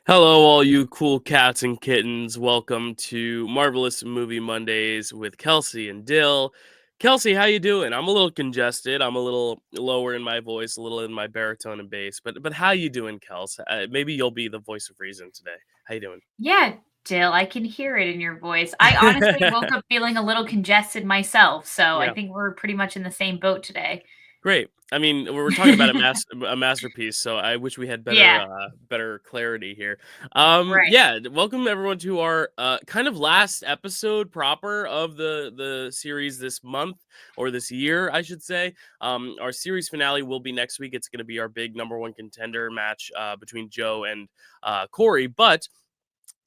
Hello, all you cool cats and kittens. Welcome to Marvelous Movie Mondays with Kelsey and Dill. Kelsey, how you doing? I'm a little congested. I'm a little lower in my voice, a little in my baritone and bass. But how you doing, Kels? Maybe you'll be the voice of reason today. How you doing? Yeah, Dill, I can hear it in your voice. I honestly woke up feeling a little congested myself, so I Yeah. think we're pretty much in the same boat today. Great. I mean, we're talking about a masterpiece, so I wish we had Yeah, better clarity here. right. Yeah, welcome everyone to our kind of last episode proper of the series this month or this year, I should say. Our series finale will be next week. It's going to be our big number one contender match between Joe and Corey, but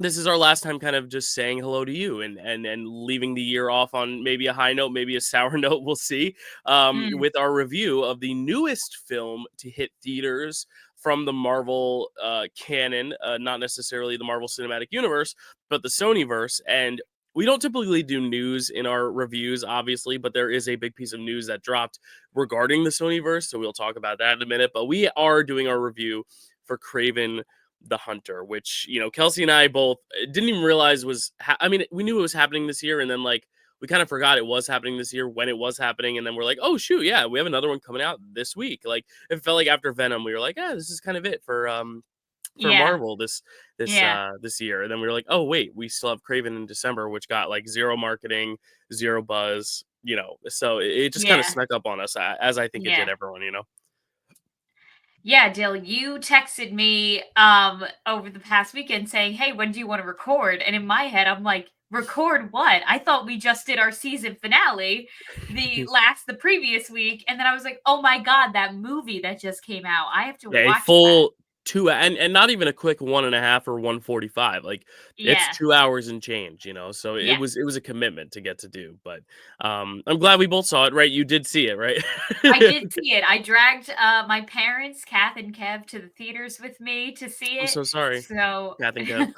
this is our last time kind of just saying hello to you and leaving the year off on maybe a high note, maybe a sour note, we'll see, Mm, with our review of the newest film to hit theaters from the Marvel canon, not necessarily the Marvel Cinematic Universe, but the Sonyverse. And we don't typically do news in our reviews, obviously, but there is a big piece of news that dropped regarding the Sonyverse, so we'll talk about that in a minute. But we are doing our review for Craven the Hunter, which Kelsey and I both didn't even realize was. I mean, we knew it was happening this year, and then like we kind of forgot it was happening this year when it was happening, and then we're like, oh shoot, yeah, we have another one coming out this week. Like it felt like after Venom, we were like, yeah, this is kind of it for yeah, Marvel yeah, this year, and then we were like, oh wait, we still have Craven in December, which got like zero marketing, zero buzz, so it just kind of yeah, snuck up on us as I think it yeah. did everyone. Yeah, Dill, you texted me over the past weekend saying, "Hey, when do you want to record?" And in my head, I'm like, "Record what? I thought we just did our season finale the previous week." And then I was like, "Oh my god, that movie that just came out. I have to Yeah, a watch that." full 2 and not even a quick 1.5 or 1:45, like, it's Yeah. 2 hours and change, so it Yeah. was a commitment to get to do, but, I'm glad we both saw it, right? You did see it, right? I did see it. I dragged, my parents, Kath and Kev, to the theaters with me to see I'm it. so sorry, So Kath and Kev.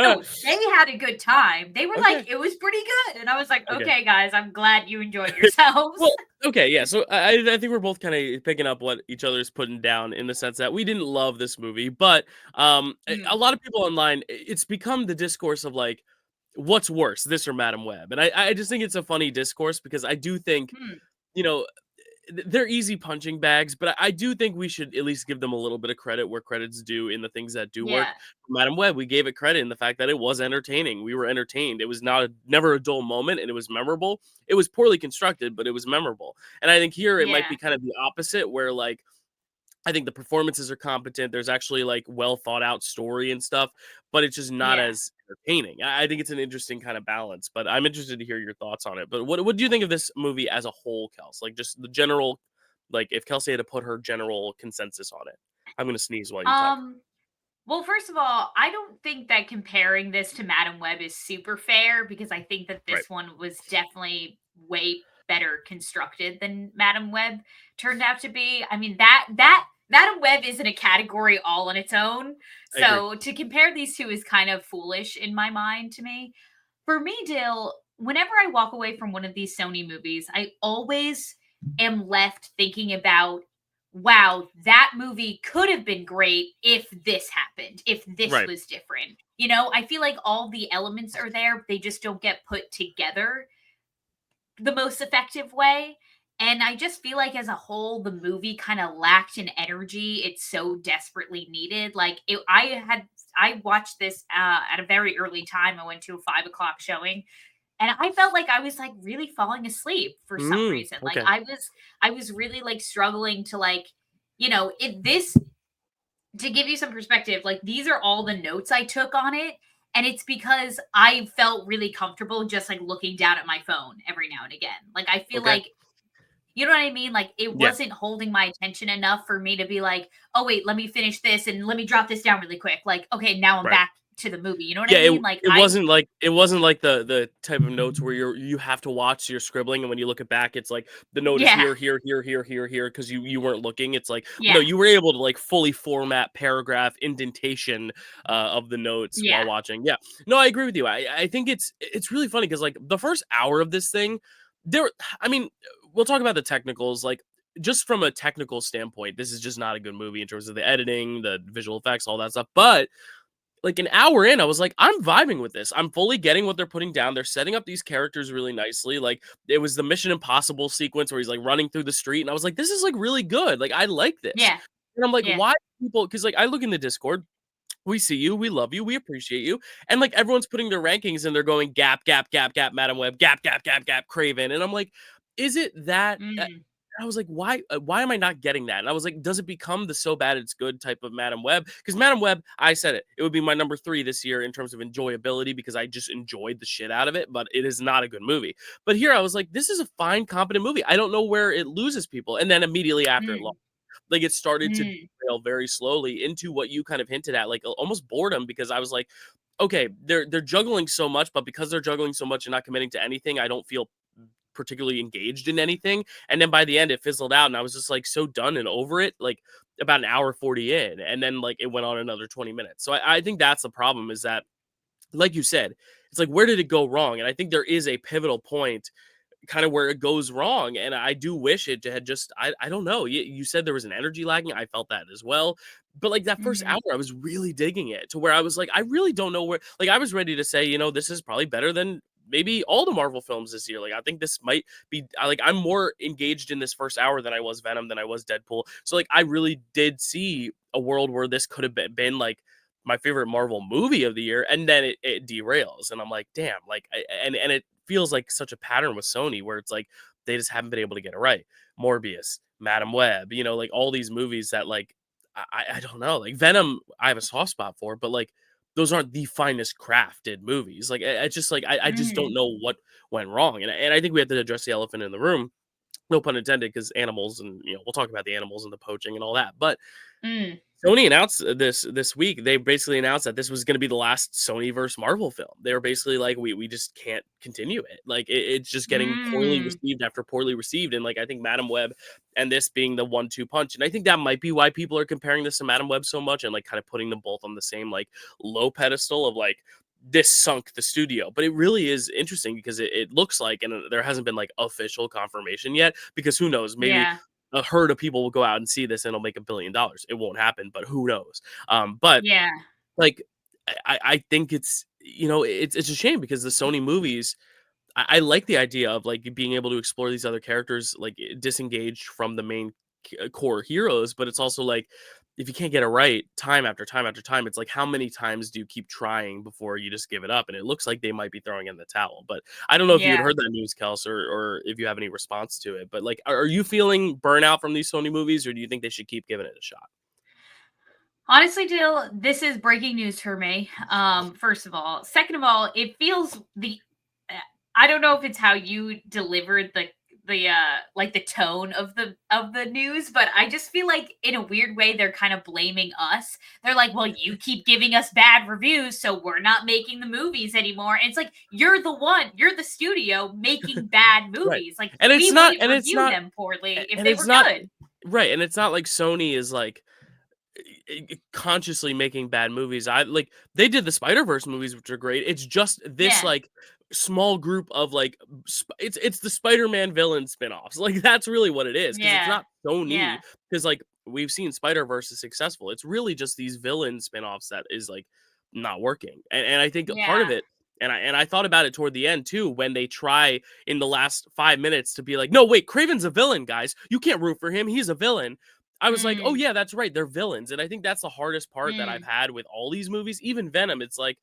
no, they had a good time. They were like, Okay, "It was pretty good." And I was like, okay. "Okay, guys, I'm glad you enjoyed yourselves." Well, okay, yeah. So I think we're both kind of picking up what each other's putting down in the sense that we didn't love this movie, but a Mm, lot of people online, it's become the discourse of like, what's worse, this or Madam Web? And I just think it's a funny discourse because I do think hmm, you know they're easy punching bags, but I do think we should at least give them a little bit of credit where credit's due in the things that do work. yeah, Madam Web, we gave it credit in the fact that it was entertaining. We were entertained. It was never a dull moment, and it was memorable. It was poorly constructed, but it was memorable. And I think here it might yeah, be kind of the opposite, where like I think the performances are competent. There's actually like well thought out story and stuff, but it's just not yeah. as entertaining. I think it's an interesting kind of balance, but I'm interested to hear your thoughts on it. But what do you think of this movie as a whole, Kels? Like just the general, like if Kelsey had to put her general consensus on it. I'm gonna sneeze while you talk. Um, well, first of all, I don't think that comparing this to Madam Web is super fair because I think that Right. this one was definitely way better constructed than Madam Web turned out to be. I mean, that Madam Web is in a category all on its own. I agree. So to compare these two is kind of foolish in my mind to me. For me, Dill, whenever I walk away from one of these Sony movies, I always am left thinking about, wow, that movie could have been great if this happened, if this Right. was different. You know, I feel like all the elements are there, they just don't get put together the most effective way. And I just feel like as a whole, the movie kind of lacked an energy it so desperately needed. I watched this at a very early time. I went to a 5 o'clock showing, and I felt like I was like really falling asleep for some reason. Like Okay. I was really like struggling to like, if this to give you some perspective, like these are all the notes I took on it. And it's because I felt really comfortable just like looking down at my phone every now and again. Like I feel Okay. like, you know what I mean? Like it Yeah. wasn't holding my attention enough for me to be like, oh wait, let me finish this and let me drop this down really quick. Like, okay, now I'm Right. back to the movie. You know what Yeah, I mean? Like it wasn't like the type of notes where you have to watch your scribbling, and when you look it back, it's like the note is yeah, here because you weren't looking. It's like no, yeah, you were able to like fully format paragraph indentation of the notes while yeah, watching. Yeah, no, I agree with you. I think it's really funny because like the first hour of this thing, there. I mean, we'll talk about the technicals like. Just from a technical standpoint, this is just not a good movie in terms of the editing, the visual effects, all that stuff. But like an hour in, I was like, I'm vibing with this. I'm fully getting what they're putting down. They're setting up these characters really nicely. Like it was the Mission Impossible sequence where he's like running through the street, and I was like, this is like really good. Like I like this. Yeah. And I'm like, Yeah. why people? Because like I look in the Discord, we see you, we love you, we appreciate you, and like everyone's putting their rankings and they're going gap, gap, gap, gap, Madam Web, gap, gap, gap, gap, Craven, and I'm like, is it that? Mm. I was like, why am I not getting that? And I was like, does it become the so bad it's good type of Madam Web? Because Madam Web, I said it would be my number 3 this year in terms of enjoyability because I just enjoyed the shit out of it, but it is not a good movie. But here I was like, this is a fine, competent movie. I don't know where it loses people, and then immediately after it Mm. lost, like it started to Mm. derail very slowly into what you kind of hinted at, like almost boredom. Because I was like, okay, they're juggling so much, but because they're juggling so much and not committing to anything, I don't feel particularly engaged in anything. And then by the end, it fizzled out, and I was just like so done and over it. Like about an hour 40 in, and then like it went on another 20 minutes. So I think that's the problem. Is that, like you said, it's like where did it go wrong? And I think there is a pivotal point kind of where it goes wrong. And I do wish it had just, I don't know. You said there was an energy lagging. I felt that as well. But like that first Mhm. hour, I was really digging it to where I was like, I really don't know where, like, I was ready to say, this is probably better than maybe all the Marvel films this year. Like, I think this might be, like, I'm more engaged in this first hour than I was Venom, than I was Deadpool. So, like, I really did see a world where this could have been like, my favorite Marvel movie of the year, and then it derails, and I'm like, damn, like, and it feels like such a pattern with Sony where it's like they just haven't been able to get it right. Morbius, Madam Web, like all these movies that like I don't know, like Venom, I have a soft spot for, but like those aren't the finest crafted movies. Like it's just like I just don't Mm. know what went wrong, and I think we have to address the elephant in the room. No pun intended, because animals, and we'll talk about the animals and the poaching and all that, but Mm. Sony announced this week. They basically announced that this was going to be the last Sony versus Marvel film. They were basically like, we just can't continue it. Like it's just getting poorly Mm. received after poorly received. And like I think Madam Web and this being the 1-2 punch, and I think that might be why people are comparing this to Madam Web so much and like kind of putting them both on the same like low pedestal of like this sunk the studio. But it really is interesting because it looks like, and there hasn't been like official confirmation yet, because who knows, maybe Yeah. a herd of people will go out and see this and it'll make $1 billion. It won't happen, but who knows? But Yeah. like, I think it's a shame because the Sony movies, I like the idea of like being able to explore these other characters, like disengaged from the main core heroes. But it's also like, if you can't get it right time after time after time, it's like, how many times do you keep trying before you just give it up? And it looks like they might be throwing in the towel. But I don't know if you had Yeah. heard that news, Kels, or if you have any response to it. But like, are you feeling burnout from these Sony movies, or do you think they should keep giving it a shot? Honestly, Dill, this is breaking news for me. First of all, second of all, it feels uh, I don't know if it's how you delivered the like the tone of the news, but I just feel like in a weird way they're kind of blaming us. They're like, "Well, you keep giving us bad reviews, so we're not making the movies anymore." And it's like, you're the studio making bad Right. movies. Like And we it's not, wouldn't and it's review not, them poorly if and they it's were not good. right. And it's not like Sony is like consciously making bad movies. I like, they did the Spider-Verse movies, which are great. It's just this Yeah. like small group of like it's the Spider-Man villain spin-offs. Like that's really what it is, because it's Yeah. not Sony. Yeah. Because like we've seen Spider-Verse is successful. It's really just these villain spin-offs that is like not working. And I think a part of Yeah. it, and I thought about it toward the end too, when they try in the last 5 minutes to be like, no, wait, Craven's a villain, guys. You can't root for him. He's a villain. I was like, "Oh Mm. yeah, that's right. They're villains." And I think that's the hardest part that I've Mm. had with all these movies, even Venom. It's like,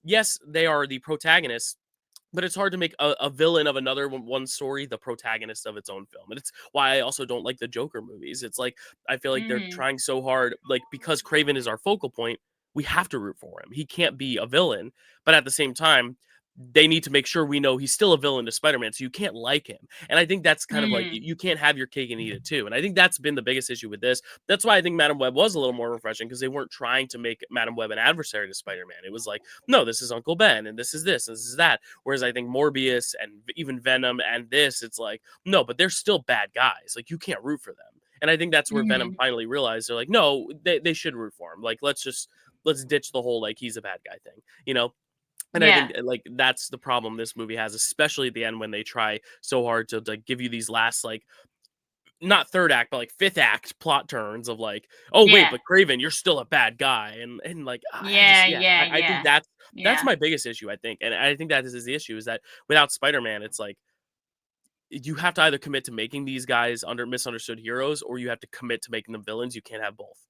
yes, they are the protagonists, but it's hard to make a villain of another one story the protagonist of its own film. And it's why I also don't like the Joker movies. It's like I feel like they're Mhm. trying so hard, like because Craven is our focal point, we have to root for him. He can't be a villain, but at the same time, they need to make sure we know he's still a villain to Spider-Man, so you can't like him. And I think that's kind of like Mm. you can't have your cake and eat it too. And I think that's been the biggest issue with this. That's why I think Madam Web was a little more refreshing, because they weren't trying to make Madam Web an adversary to Spider-Man. It was like, no, this is Uncle Ben, and this, and this is that. Whereas I think Morbius and even Venom and this, it's like, no, but they're still bad guys. Like you can't root for them. And I think that's where Venom Mhm. finally realized they're like, no, they should root for him. Like let's ditch the whole like he's a bad guy thing. And I think Yeah. like that's the problem this movie has, especially at the end when they try so hard to like give you these last like not third act, but like fifth act plot turns of like, oh wait, Yeah. but Craven, you're still a bad guy, and like I just Yeah, yeah, I think yeah. that's Yeah. my biggest issue. I think, and I think that is the issue is that without Spider-Man, it's like you have to either commit to making these guys under misunderstood heroes, or you have to commit to making them villains. You can't have both.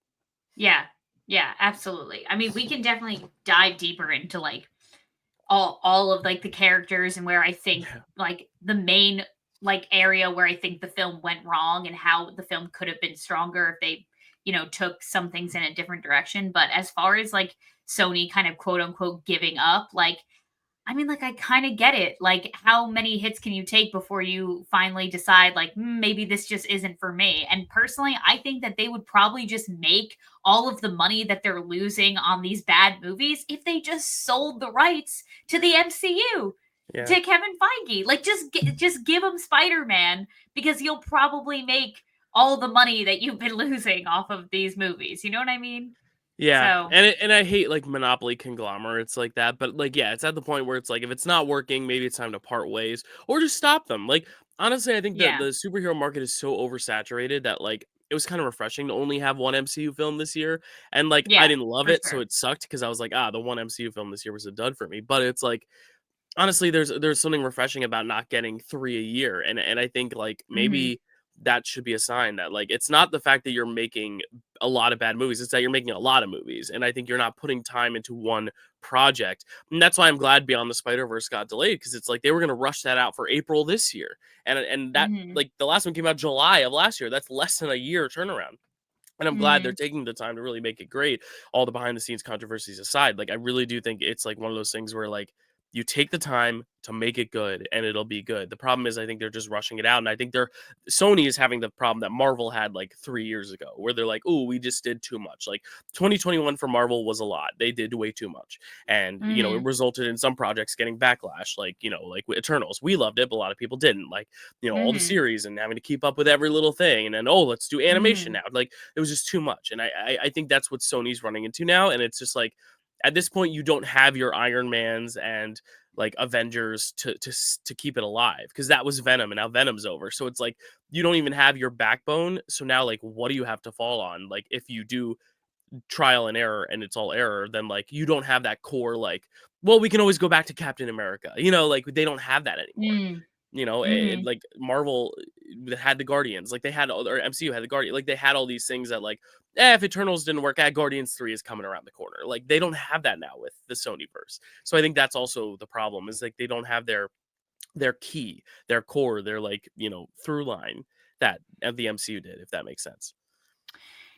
Yeah. Yeah, absolutely. I mean, we can definitely dive deeper into like all of like the characters and where I think Yeah, like the main like area where I think the film went wrong and how the film could have been stronger if they, took some things in a different direction. But as far as like Sony kind of quote unquote giving up, like I mean, like, I kind of get it. Like, how many hits can you take before you finally decide, like, maybe this just isn't for me? And personally, I think that they would probably just make all of the money that they're losing on these bad movies if they just sold the rights to the MCU yeah. to Kevin Feige. Like, just give him Spider Man because you'll probably make all the money that you've been losing off of these movies. You know what I mean? Yeah, So, and I hate like monopoly conglomerates like that, but like yeah, it's at the point where it's like if it's not working, maybe it's time to part ways or just stop them. Like honestly, I think the yeah, superhero market is so oversaturated that like it was kind of refreshing to only have one MCU film this year, and like I yeah, didn't love for it, so sure. it sucked because I was like, the one MCU film this year was a dud for me. But it's like honestly, there's something refreshing about not getting 3 a year, and I think, like, Hmm. maybe that should be a sign that, like, it's not the fact that you're making a lot of bad movies, it's that you're making a lot of movies, and I think you're not putting time into one project, and that's why I'm glad Beyond the Spider-Verse got delayed because it's like they were gonna rush that out for April this year, and that Hmm. like, the last one came out July of last year, that's less than a year turnaround. And I'm glad they're Hmm. taking the time to really make it great, all the behind the scenes controversies aside. Like, I really do think it's like one of those things where like you take the time to make it good and it'll be good. The problem is I think they're just rushing it out. And I think Sony is having the problem that Marvel had like 3 years ago, where they're like, oh, we just did too much. Like 2021 for Marvel was a lot. They did way too much. And it Hmm. resulted in some projects getting backlash, like, like with Eternals. We loved it, but a lot of people didn't. Like, all the Mhm. series and having to keep up with every little thing. And then, oh, let's do animation Mhm. now. Like it was just too much. And I think that's what Sony's running into now. And it's just like at this point, you don't have your Iron Mans and like Avengers to keep it alive because that was Venom and now Venom's over. So it's like you don't even have your backbone. So now like what do you have to fall on? Like if you do trial and error and it's all error, then like you don't have that core like, well, we can always go back to Captain America. Like they don't have that anymore. Mm. And Mhm. like Marvel had the Guardians, like they had or MCU had the Guardian, like they had all these things that like, if Eternals didn't work out, Guardians 3 is coming around the corner. Like they don't have that now with the Sony verse. So I think that's also the problem is like they don't have their key, their core, their like, through line that the MCU did, if that makes sense.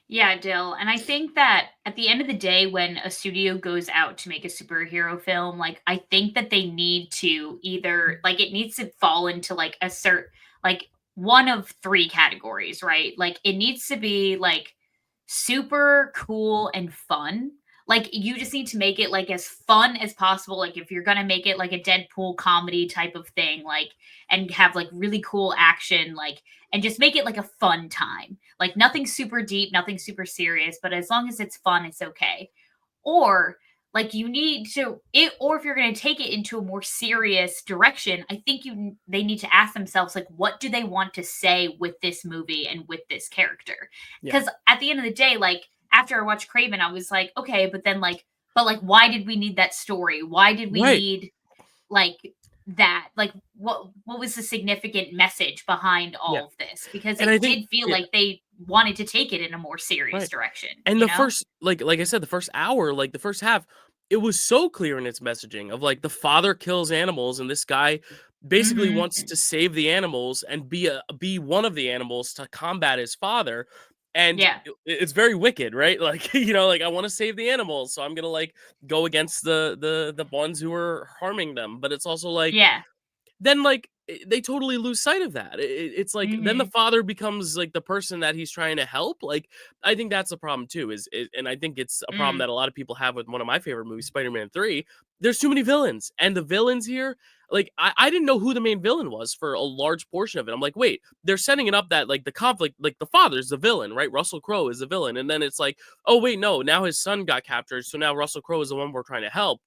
Yeah, Dill. And I think that at the end of the day, when a studio goes out to make a superhero film, like I think that they need to either like it needs to fall into like a certain like one of three categories, right? Like it needs to be like super cool and fun. Like you just need to make it like as fun as possible. Like if you're gonna make it like a Deadpool comedy type of thing, like and have like really cool action, like and just make it like a fun time. Like nothing super deep, nothing super serious, but as long as it's fun, it's okay. Or like you need to it or if you're going to take it into a more serious direction, I think they need to ask themselves like what do they want to say with this movie and with this character? Yeah. Cuz at the end of the day, like after I watched Craven, I was like, okay, but like why did we need that story? Why did we Right. need like that like what was the significant message behind Yeah. all of this because And I it think, did feel yeah, like they wanted to take it in a more serious right. direction, And you the know. first like I said, the first hour, like the first half, it was so clear in its messaging of like the father kills animals and this guy basically Mhm. wants to save the animals and be one of the animals to combat his father. And Yeah. it's very wicked, right? Like, like I want to save the animals, so I'm gonna like go against the ones who are harming them. But it's also like Yeah. then like they totally lose sight of that. It's like then the Mhm. father becomes like the person that he's trying to help. Like I think that's a problem too. And I think it's a problem Mm. that a lot of people have with one of my favorite movies, Spider-Man 3. There's too many villains, and the villains here, like I didn't know who the main villain was for a large portion of it. I'm like, wait, they're setting it up that like the conflict, like the father's the villain, right? Russell Crowe is the villain, and then it's like, oh wait, no, now his son got captured, so now Russell Crowe is the one we're trying to help.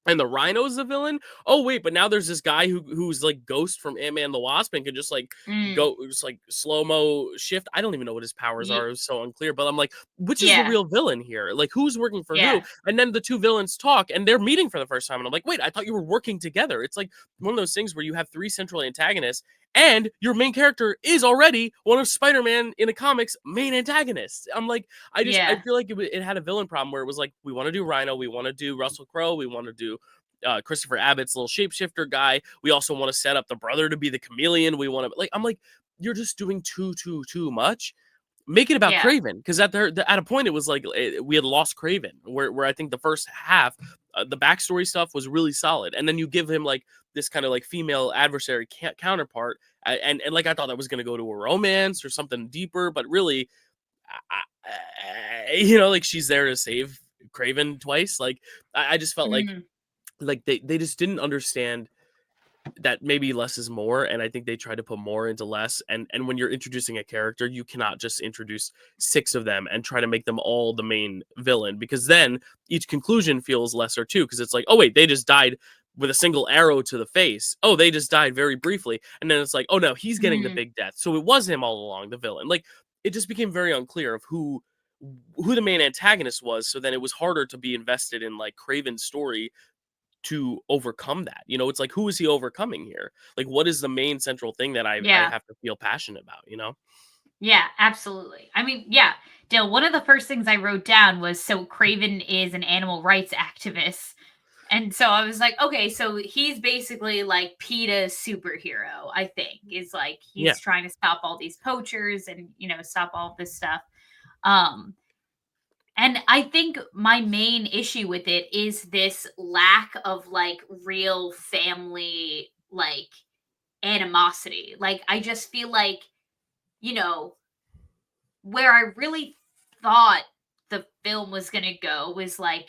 and the Rhino's the villain. Oh wait, but now there's this guy who's like Ghost from Ant-Man the Wasp and can just like Mm, go just like slow-mo shift. I don't even know what his powers ye are. It was so unclear. But I'm like, which is the yeah, real villain here? Like who's working for who? yeah, And then the two villains talk and they're meeting for the first time. And I'm like, wait, I thought you were working together. It's like one of those things where you have three central antagonists and your main character is already one of Spider-Man in the comics main antagonists. I'm like, I yeah, feel like it had a villain problem where it was like, we want to do Rhino, we want to do Russell Crowe, we want to do Christopher Abbott's little shapeshifter guy. We also want to set up the brother to be the chameleon. We want to like, I'm like, you're just doing too much. Make it about yeah, Craven because at a point it was like we had lost Craven, where I think the first half, the backstory stuff was really solid, and then you give him like this kind of like female adversary counterpart, and like I thought that was going to go to a romance or something deeper, but really, like she's there to save Craven twice. Like I just felt mm, like they just didn't understand that maybe less is more, and I think they try to put more into less, and when you're introducing a character you cannot just introduce six of them and try to make them all the main villain, because then each conclusion feels lesser too, because it's like, oh wait, they just died with a single arrow to the face, oh they just died very briefly, and then it's like, oh no, he's getting the mm, big death, so it was him all along, the villain. Like it just became very unclear of who the main antagonist was, so then it was harder to be invested in like Craven's story to overcome that. It's like, who is he overcoming here? Like, what is the main central thing that I yeah. have to feel passionate about? Yeah, absolutely. I mean, yeah, Dale, one of the first things I wrote down was so Craven is an animal rights activist. And so I was like, okay, so he's basically like PETA's superhero, I think, is like Yeah. he's trying to stop all these poachers and, stop all of this stuff. Um, and I think my main issue with it is this lack of like real family, like animosity. Like, I just feel like, you know, where I really thought the film was going to go was like,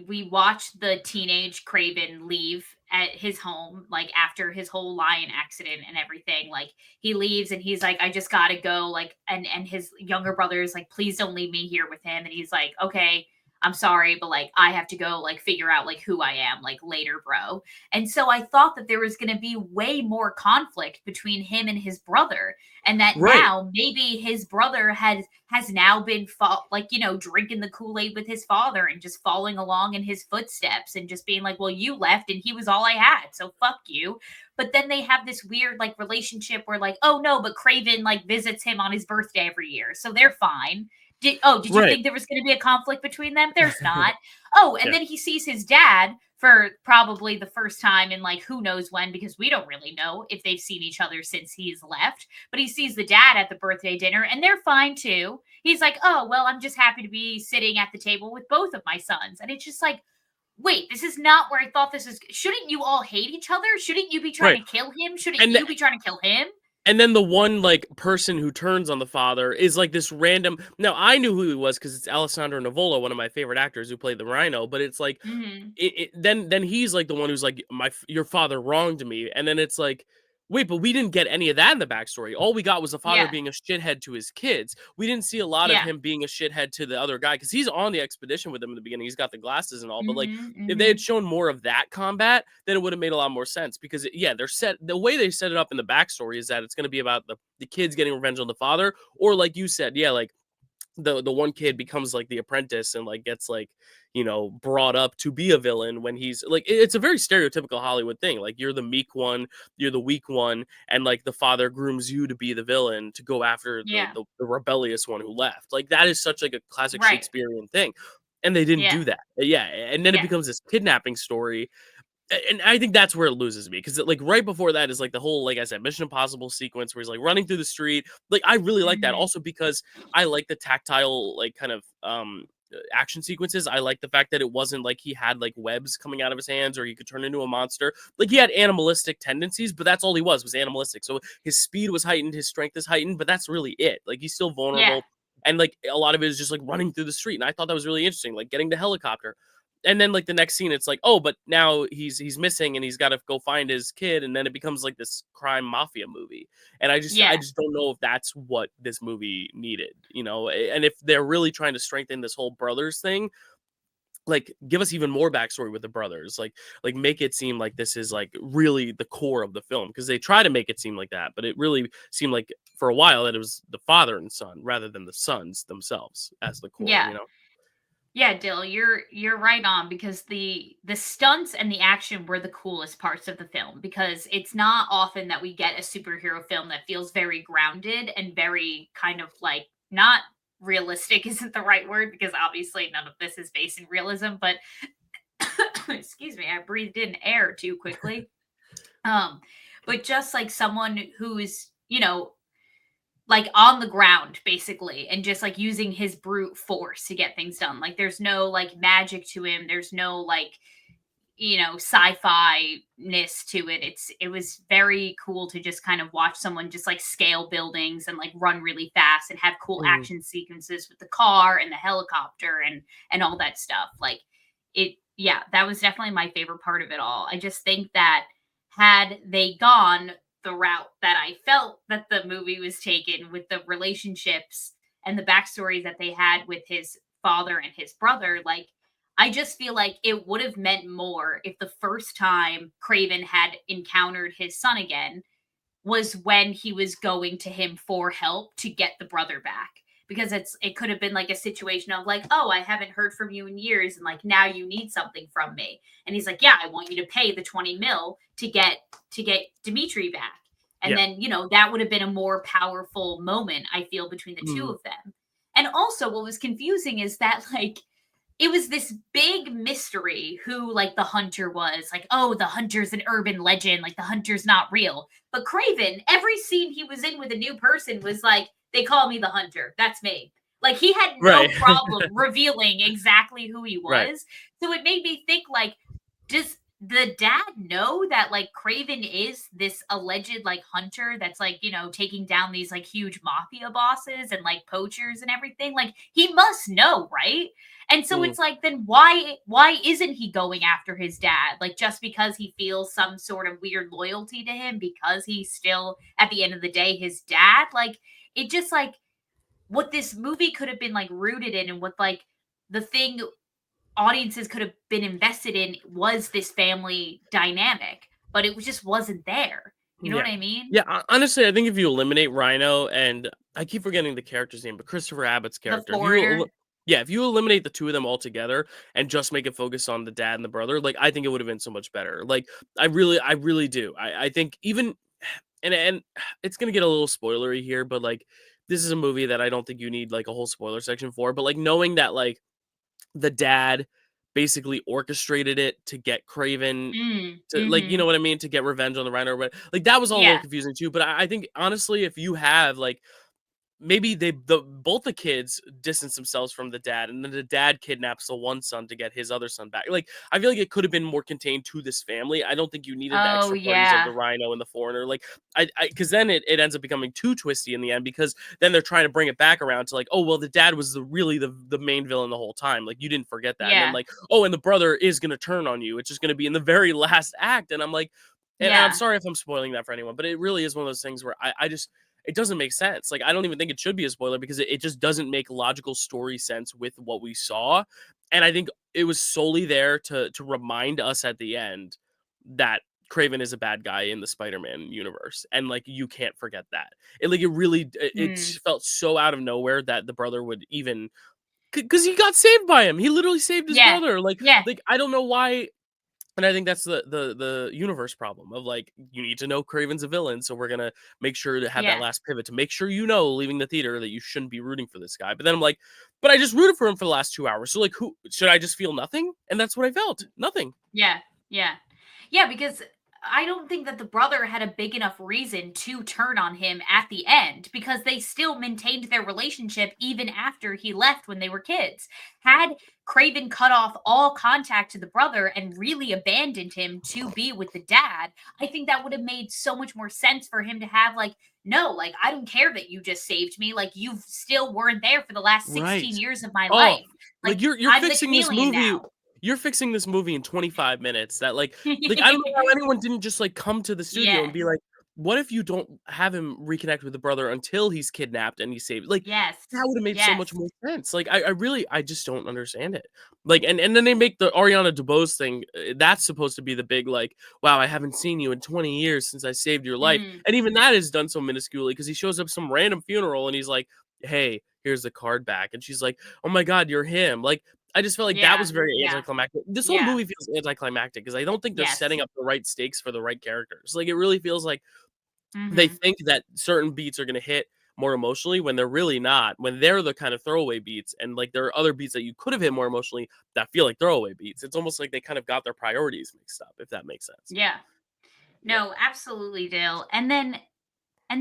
we watched the teenage Craven leave at his home, like after his whole lion accident and everything. Like he leaves and he's like, I just got to go. Like, and his younger brother is like, please don't leave me here with him. And he's like, okay, I'm sorry, but like I have to go like figure out like who I am like later, bro. And so I thought that there was going to be way more conflict between him and his brother, and that Right. now maybe his brother has now been like drinking the Kool-Aid with his father and just following along in his footsteps and just being like, well, you left and he was all I had, so fuck you. But then they have this weird like relationship where like, oh no, but Craven like visits him on his birthday every year, so they're fine. Did you Right. think there was going to be a conflict between them? There's not. Oh, and Yeah. then he sees his dad for probably the first time in like who knows when, because we don't really know if they've seen each other since he's left. But he sees the dad at the birthday dinner and they're fine too. He's like, oh, well, I'm just happy to be sitting at the table with both of my sons. And it's just like, wait, this is not where I thought this is. Shouldn't you all hate each other? Shouldn't you be Right. trying to kill him? Shouldn't And you be trying to kill him? and then the one like person who turns on the father is like this random. Now I knew who he was because it's Alessandro Nivola, one of my favorite actors who played the Rhino. But it's like, Hmm. then he's like the one who's like, your father wronged me, and then it's like, wait, but we didn't get any of that in the backstory. All we got was the father Yeah. being a shithead to his kids. We didn't see a lot of Yeah. him being a shithead to the other guy because he's on the expedition with him in the beginning. He's got the glasses and all, but like Hmm. if they had Hmm. shown more of that combat, then it would have made a lot more sense because yeah, they're set the way they set it up in the backstory is that it's going to be about the kids getting revenge on the father, or like you said, yeah, like the one kid becomes like the apprentice and like gets like brought up to be a villain when he's like it's a very stereotypical Hollywood thing, like you're the meek one, you're the weak one, and like the father grooms you to be the villain to go after the Yeah. the rebellious one who left. Like that is such like a classic Right. Shakespearean thing, and they didn't Yeah. do that. Yeah, and then it Yeah. becomes this kidnapping story, and I think that's where it loses me because like right before that is like the whole, like I said, Mission Impossible sequence where he's like running through the street. Like I really like that Hmm. also because I like the tactile like kind of action sequences. I like the fact that it wasn't like he had like webs coming out of his hands or he could turn into a monster. Like he had animalistic tendencies, but that's all he was animalistic. So his speed was heightened, his strength is heightened, but that's really it. Like he's still Yeah. vulnerable. And like a lot of it is just like running through the street. And I thought that was really interesting, like getting the helicopter, and then like the next scene it's like, oh, but now he's missing and he's got to go find his kid, and then it becomes like this crime mafia movie, and I Yeah. just don't know if that's what this movie needed, and if they're really trying to strengthen this whole brothers thing, like give us even more backstory with the brothers, like make it seem like this is like really the core of the film, because they try to make it seem like that, but it really seemed like for a while that it was the father and son rather than the sons themselves as the core, Yeah. you know. Yeah, Dill, you're right on because the stunts and the action were the coolest parts of the film because it's not often that we get a superhero film that feels very grounded and very kind of like not realistic isn't the right word because obviously none of this is based in realism, but excuse me, I breathed in air too quickly. Um, but just like someone who is, like on the ground basically and just like using his brute force to get things done. Like there's no like magic to him. There's no like, sci-fi ness to it. It was very cool to just kind of watch someone just like scale buildings and like run really fast and have cool Mhm. action sequences with the car and the helicopter and all that stuff. Like it yeah, that was definitely my favorite part of it all. I just think that had they gone the route that I felt that the movie was taken with the relationships and the backstories that they had with his father and his brother, like I just feel like it would have meant more if the first time Craven had encountered his son again was when he was going to him for help to get the brother back. Because it could have been like a situation of like, oh, I haven't heard from you in years, and like now you need something from me. And he's like, yeah, I want you to pay the 20 mil to get Dimitri back. And Yeah. then, that would have been a more powerful moment, I feel, between the two Mhm. of them. And also what was confusing is that like it was this big mystery who like the hunter was like, oh, the hunter's an urban legend, like the hunter's not real. But Craven, every scene he was in with a new person was like, they call me the hunter, that's me. Like he had no Right. problem revealing exactly who he Right. was. So it made me think like, does the dad know that like Craven is this alleged like hunter that's like, taking down these like huge mafia bosses and like poachers and everything? Like he must know, right? And so Mhm. it's like, then why isn't he going after his dad? Like just because he feels some sort of weird loyalty to him because he's still at the end of the day his dad? Like it just like what this movie could have been like rooted in and what like the thing audiences could have been invested in was this family dynamic, but it just wasn't there. You know what Yeah. I mean? Yeah, honestly, I think if you eliminate Rhino and I keep forgetting the character's name, but Christopher Abbott's The character, foreigner. yeah, if you eliminate the two of them altogether and just make it focus on the dad and the brother, like I think it would have been so much better. Like I really do. I think even and it's gonna get a little spoilery here, but like this is a movie that I don't think you need like a whole spoiler section for. But like knowing that like the dad basically orchestrated it to get Craven Mm, to like, you know mhm. what I mean, to get revenge on the Rhino, but like that was all a little Yeah, confusing too. But I think honestly, if you have like maybe the both the kids distance themselves from the dad, and then the dad kidnaps the one son to get his other son back. Like, I feel like it could have been more contained to this family. I don't think you needed the oh extra parties of the yeah, Rhino and the foreigner. Like, because then it ends up becoming too twisty in the end because then they're trying to bring it back around to like, oh well, the dad was really the main villain the whole time. Like, you didn't forget that, and then yeah, like, oh, and the brother is gonna turn on you. It's just gonna be in the very last act, and I'm like, and I'm yeah. sorry if I'm spoiling that for anyone, but it really is one of those things where I just it doesn't make sense. Like, I don't even think it should be a spoiler because it just doesn't make logical story sense with what we saw. And I think it was solely there to remind us at the end that Craven is a bad guy in the Spider-Man universe. And like you can't forget that. It really it Mm, felt so out of nowhere that the brother would even because he got saved by him. He literally saved his yeah, brother. yeah, Like I don't know why, and I think that's the universe problem of like you need to know Craven's a villain, so we're gonna make sure to have that yeah, last pivot to make sure you know leaving the theater that you shouldn't be rooting for this guy. But then I'm like, but I just rooted for him for the last 2 hours. So like, who should I just feel nothing? And that's what I felt. Nothing. yeah, yeah. Yeah, because I don't think that the brother had a big enough reason to turn on him at the end because they still maintained their relationship even after he left when they were kids. Had Craven cut off all contact to the brother and really abandoned him to be with the dad, I think that would have made so much more sense for him to have, like, no, like, I don't care that you just saved me. Like, you still weren't there for the last Right. 16 years of my Oh, life. like Like, you're I'm the fixing this chameleon movie. now. You're fixing this movie in 25 minutes. That like I don't know how anyone didn't just like come to the studio and Yeah. be like, what if you don't have him reconnect with the brother until he's kidnapped and he's saved? Like, Yes. that would have made so much Yes. more sense. Like, I really I just don't understand it. Like, and then they make the Ariana DeBose thing, that's supposed to be the big, like, "Wow, I haven't seen you in 20 years since I saved your life." Mhm. And even that is done so minusculely because he shows up some random funeral and he's like, "Hey, here's the card back." And she's like, "Oh my god, you're him." Like, I just felt like that Yeah. was very Yeah. anticlimactic. This whole Yeah. movie feels anticlimactic because I don't think they're Yes. setting up the right stakes for the right characters. Like, it really feels like they Mhm. think that certain beats are gonna hit more emotionally when they're really not, when they're the kind of throwaway beats, and, like, there are other beats that you could have hit more emotionally that feel like throwaway beats. It's almost like they kind of got their priorities mixed up, if that makes sense. Yeah. Yeah. No, absolutely, Dale. And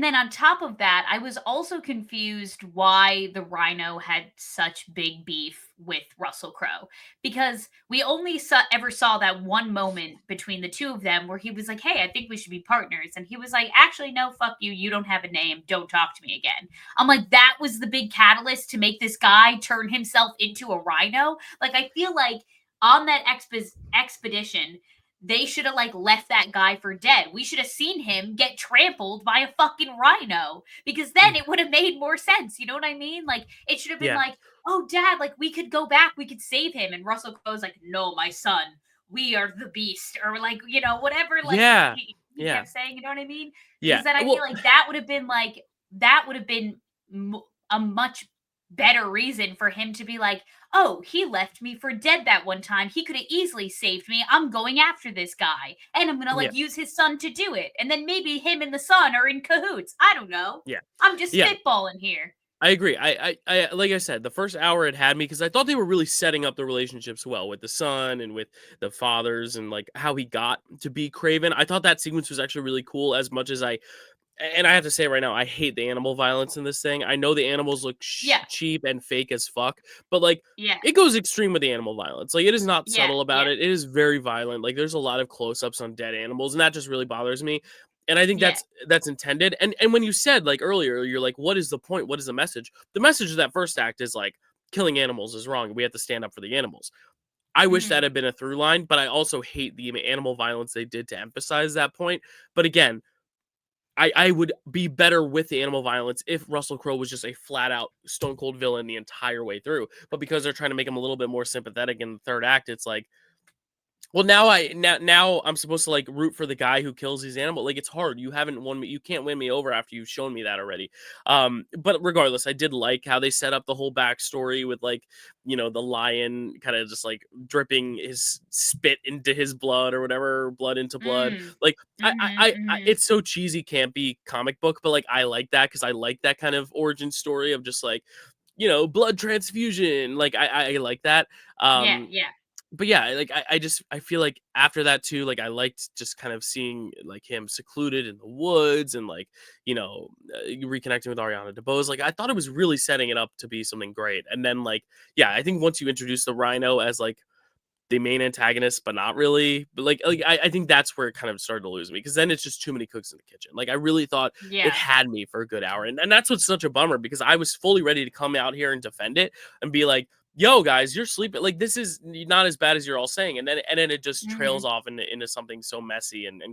then on top of that, I was also confused why the Rhino had such big beef with Russell Crowe, because we only ever saw that one moment between the two of them where he was like, "Hey, I think we should be partners," and he was like, "Actually, no, fuck you. You don't have a name. Don't talk to me again." I'm like, that was the big catalyst to make this guy turn himself into a rhino. Like, I feel like on that expedition, they should have like left that guy for dead. We should have seen him get trampled by a fucking rhino, because then Mm. it would have made more sense. You know what I mean? Like, it should have been Yeah. like, "Oh, dad, like we could go back, we could save him." And Russell Crowe's like, "No, my son, we are the beast," or like, whatever, like Yeah. he Yeah. kept saying. You know what I mean? Yeah. Because then I feel Well, like that would have been like, that would have been a much better reason for him to be like, "Oh, he left me for dead that one time. He could have easily saved me. I'm going after this guy. And I'm going to yeah. like use his son to do it." And then maybe him and the son are in cahoots. I don't know. Yeah. I'm just Yeah. spitballing here. I agree. I like I said, the first hour it had me because I thought they were really setting up the relationships well with the son and with the fathers and like how he got to be Craven. I thought that sequence was actually really cool. As much as I have to say right now, I hate the animal violence in this thing. I know the animals look Yeah. cheap and fake as fuck, but like Yeah. it goes extreme with the animal violence. Like it is not Yeah. subtle about Yeah. it. It is very violent. Like there's a lot of close-ups on dead animals, and that just really bothers me. And I think Yeah. that's intended. And when you said like earlier, you're like, what is the point? What is the message? The message of that first act is like killing animals is wrong. We have to stand up for the animals. I wish that Mhm. had been a through line, but I also hate the animal violence they did to emphasize that point. But again, I would be better with the animal violence if Russell Crowe was just a flat out stone cold villain the entire way through. But because they're trying to make him a little bit more sympathetic in the third act, it's like, well, now I'm supposed to like root for the guy who kills these animals. Like it's hard. You haven't won me. You can't win me over after you've shown me that already. But regardless, I did like how they set up the whole backstory with like the lion kind of just like dripping his spit into his blood or whatever, blood into blood. Mm. Like Mhm. Mhm. it's so cheesy, campy comic book, but like I like that because I like that kind of origin story of just like blood transfusion. Like I like that. Yeah. Um, Yeah. but yeah, like I just I feel like after that too, like I liked just kind of seeing like him secluded in the woods and like reconnecting with Ariana DeBose. Like I thought it was really setting it up to be something great. And then like yeah, I think once you introduce the Rhino as like the main antagonist, but not really. But like I think that's where it kind of started to lose me because then it's just too many cooks in the kitchen. Like I really thought it Yeah. had me for a good hour, and that's what's such a bummer because I was fully ready to come out here and defend it and be like, "Yo, guys, you're sleeping. Like this is not as bad as you're all saying," and then it just trails Mhm. off into something so messy and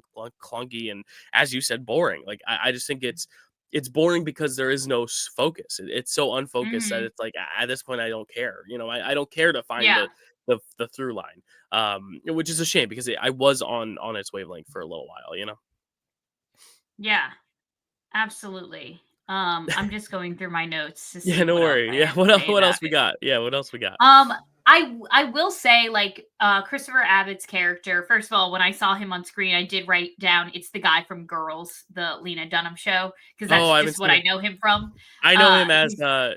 clunky and as you said, boring. Like I just think it's boring because there is no focus. It's so unfocused that Mhm. it's like at this point I don't care. I don't care to find Yeah. the through line, which is a shame because I was on its wavelength for a little while. Yeah. Absolutely. I'm just going through my notes to Yeah, see no what else worry. I Yeah, had to say what about else we it. got? Yeah, what else we got? Um, I will say, like, Christopher Abbott's character. First of all, when I saw him on screen, I did write down it's the guy from Girls, the Lena Dunham show, because Oh, that's I haven't just what seen I it. know him from. I know him as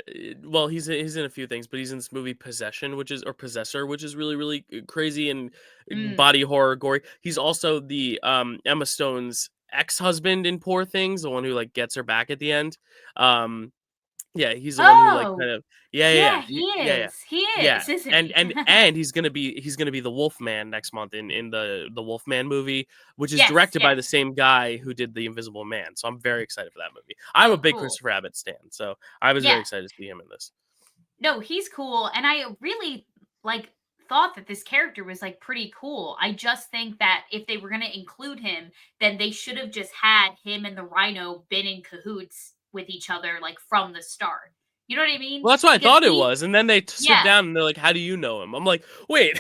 He's well, he's in a few things, but he's in this movie Possession, which is or Possessor, which is really really crazy and mm, body horror gory. He's also the Emma Stone's ex-husband in Poor Things, the one who like gets her back at the end. Um Yeah, he's the one who, like, kind oh of yeah, yeah, yeah, yeah, he yeah, yeah, is. He yeah, is, isn't and he? and and he's gonna be the Wolfman next month in the Wolfman movie, which is Yes, directed by yes. the same guy who did The Invisible Man, so I'm very excited for that movie. I'm a Oh, big cool. Christopher Abbott stan, so I was very Yeah. excited to see him in this. No, he's cool, and I really like thought that this character was like pretty cool. I just think that if they were going to include him, then they should have just had him and the Rhino been in cahoots with each other like from the start. You know what I mean? Well, that's what I Because thought it he, was, and then they sit yeah, down and they're like, "How do you know him?" I'm like, "Wait."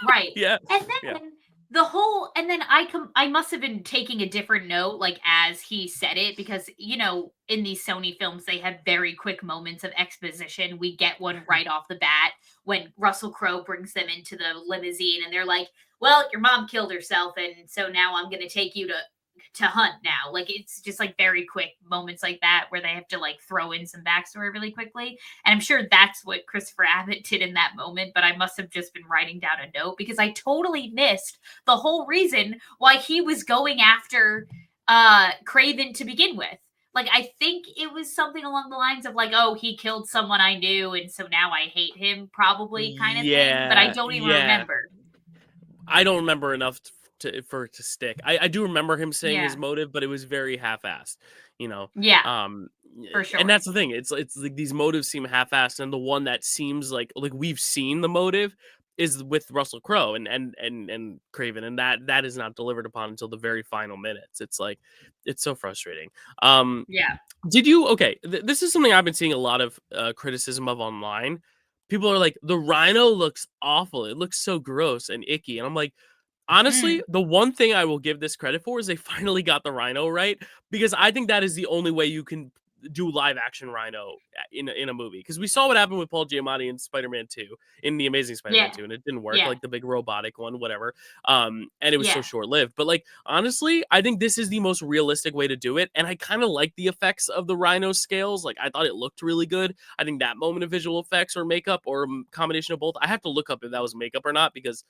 right. Yeah. And Yeah. then I must have been taking a different note like as he said it because in these Sony films they have very quick moments of exposition. We get one right off the bat when Russell Crowe brings them into the limousine and they're like, "Well, your mom killed herself and so now I'm going to take you to hunt now." Like it's just like very quick moments like that where they have to like throw in some backstory really quickly. And I'm sure that's what Christopher Abbott did in that moment, but I must have just been writing down a note because I totally missed the whole reason why he was going after Craven to begin with. Like I think it was something along the lines of like, "Oh, he killed someone I knew and so now I hate him," probably kind of thing, but I Yeah. don't even Yeah. remember. I don't remember enough for it to stick. I do remember him saying his Yeah. motive, but it was very half-assed, you know. Yeah, Um, for and sure. that's the thing. It's like these motives seem half-assed, and the one that seems like we've seen the motive is with Russell Crowe and Craven, and that is not delivered upon until the very final minutes. It's like it's so frustrating. Um, Yeah. did you okay? This is something I've been seeing a lot of criticism of online. People are like, the rhino looks awful. It looks so gross and icky. And I'm like, honestly, Mm. the one thing I will give this credit for is they finally got the rhino right because I think that is the only way you can do live action rhino in a movie because we saw what happened with Paul Giamatti in Spider-Man 2 in the Amazing Spider-Man Yeah. 2 and it didn't work Yeah. like the big robotic one whatever and it was so Yeah. short-lived but like honestly I think this is the most realistic way to do it and I kind of like the effects of the rhino scales like I thought it looked really good. I think that moment of visual effects or makeup or a combination of both I have to look up if that was makeup or not because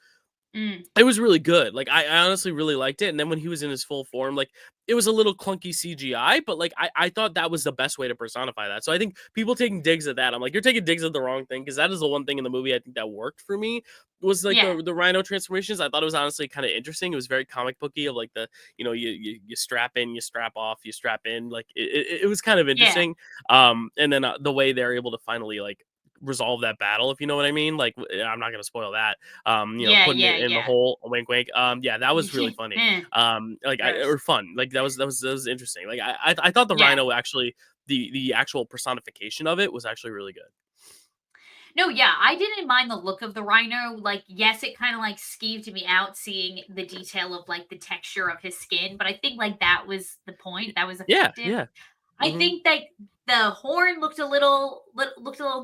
Mm. it was really good. Like I honestly really liked it. And then when he was in his full form, like it was a little clunky CGI, but like I thought that was the best way to personify that. So I think people taking digs at that, I'm like, you're taking digs at the wrong thing because that is the one thing in the movie I think that worked for me was like Yeah. the rhino transformations. I thought it was honestly kind of interesting. It was very comic booky of like the you strap in, you strap off, you strap in. Like it was kind of Yeah. interesting. And then the way they're able to finally like resolve that battle, if you know what I mean. Like I'm not gonna spoil that Yeah, putting it yeah, in the yeah. hole, wink, wink. Yeah, that was really funny. Eh, Like gross. or fun. Like that was interesting. Like I thought the Yeah. rhino actually the actual personification of it was actually really good. No, yeah, I didn't mind the look of the rhino. Like, yes, it kind of like skeeved me out seeing the detail of like the texture of his skin, but I think like that was the point. That was Yeah, effective. yeah. I Mm-hmm. think that the horn looked a little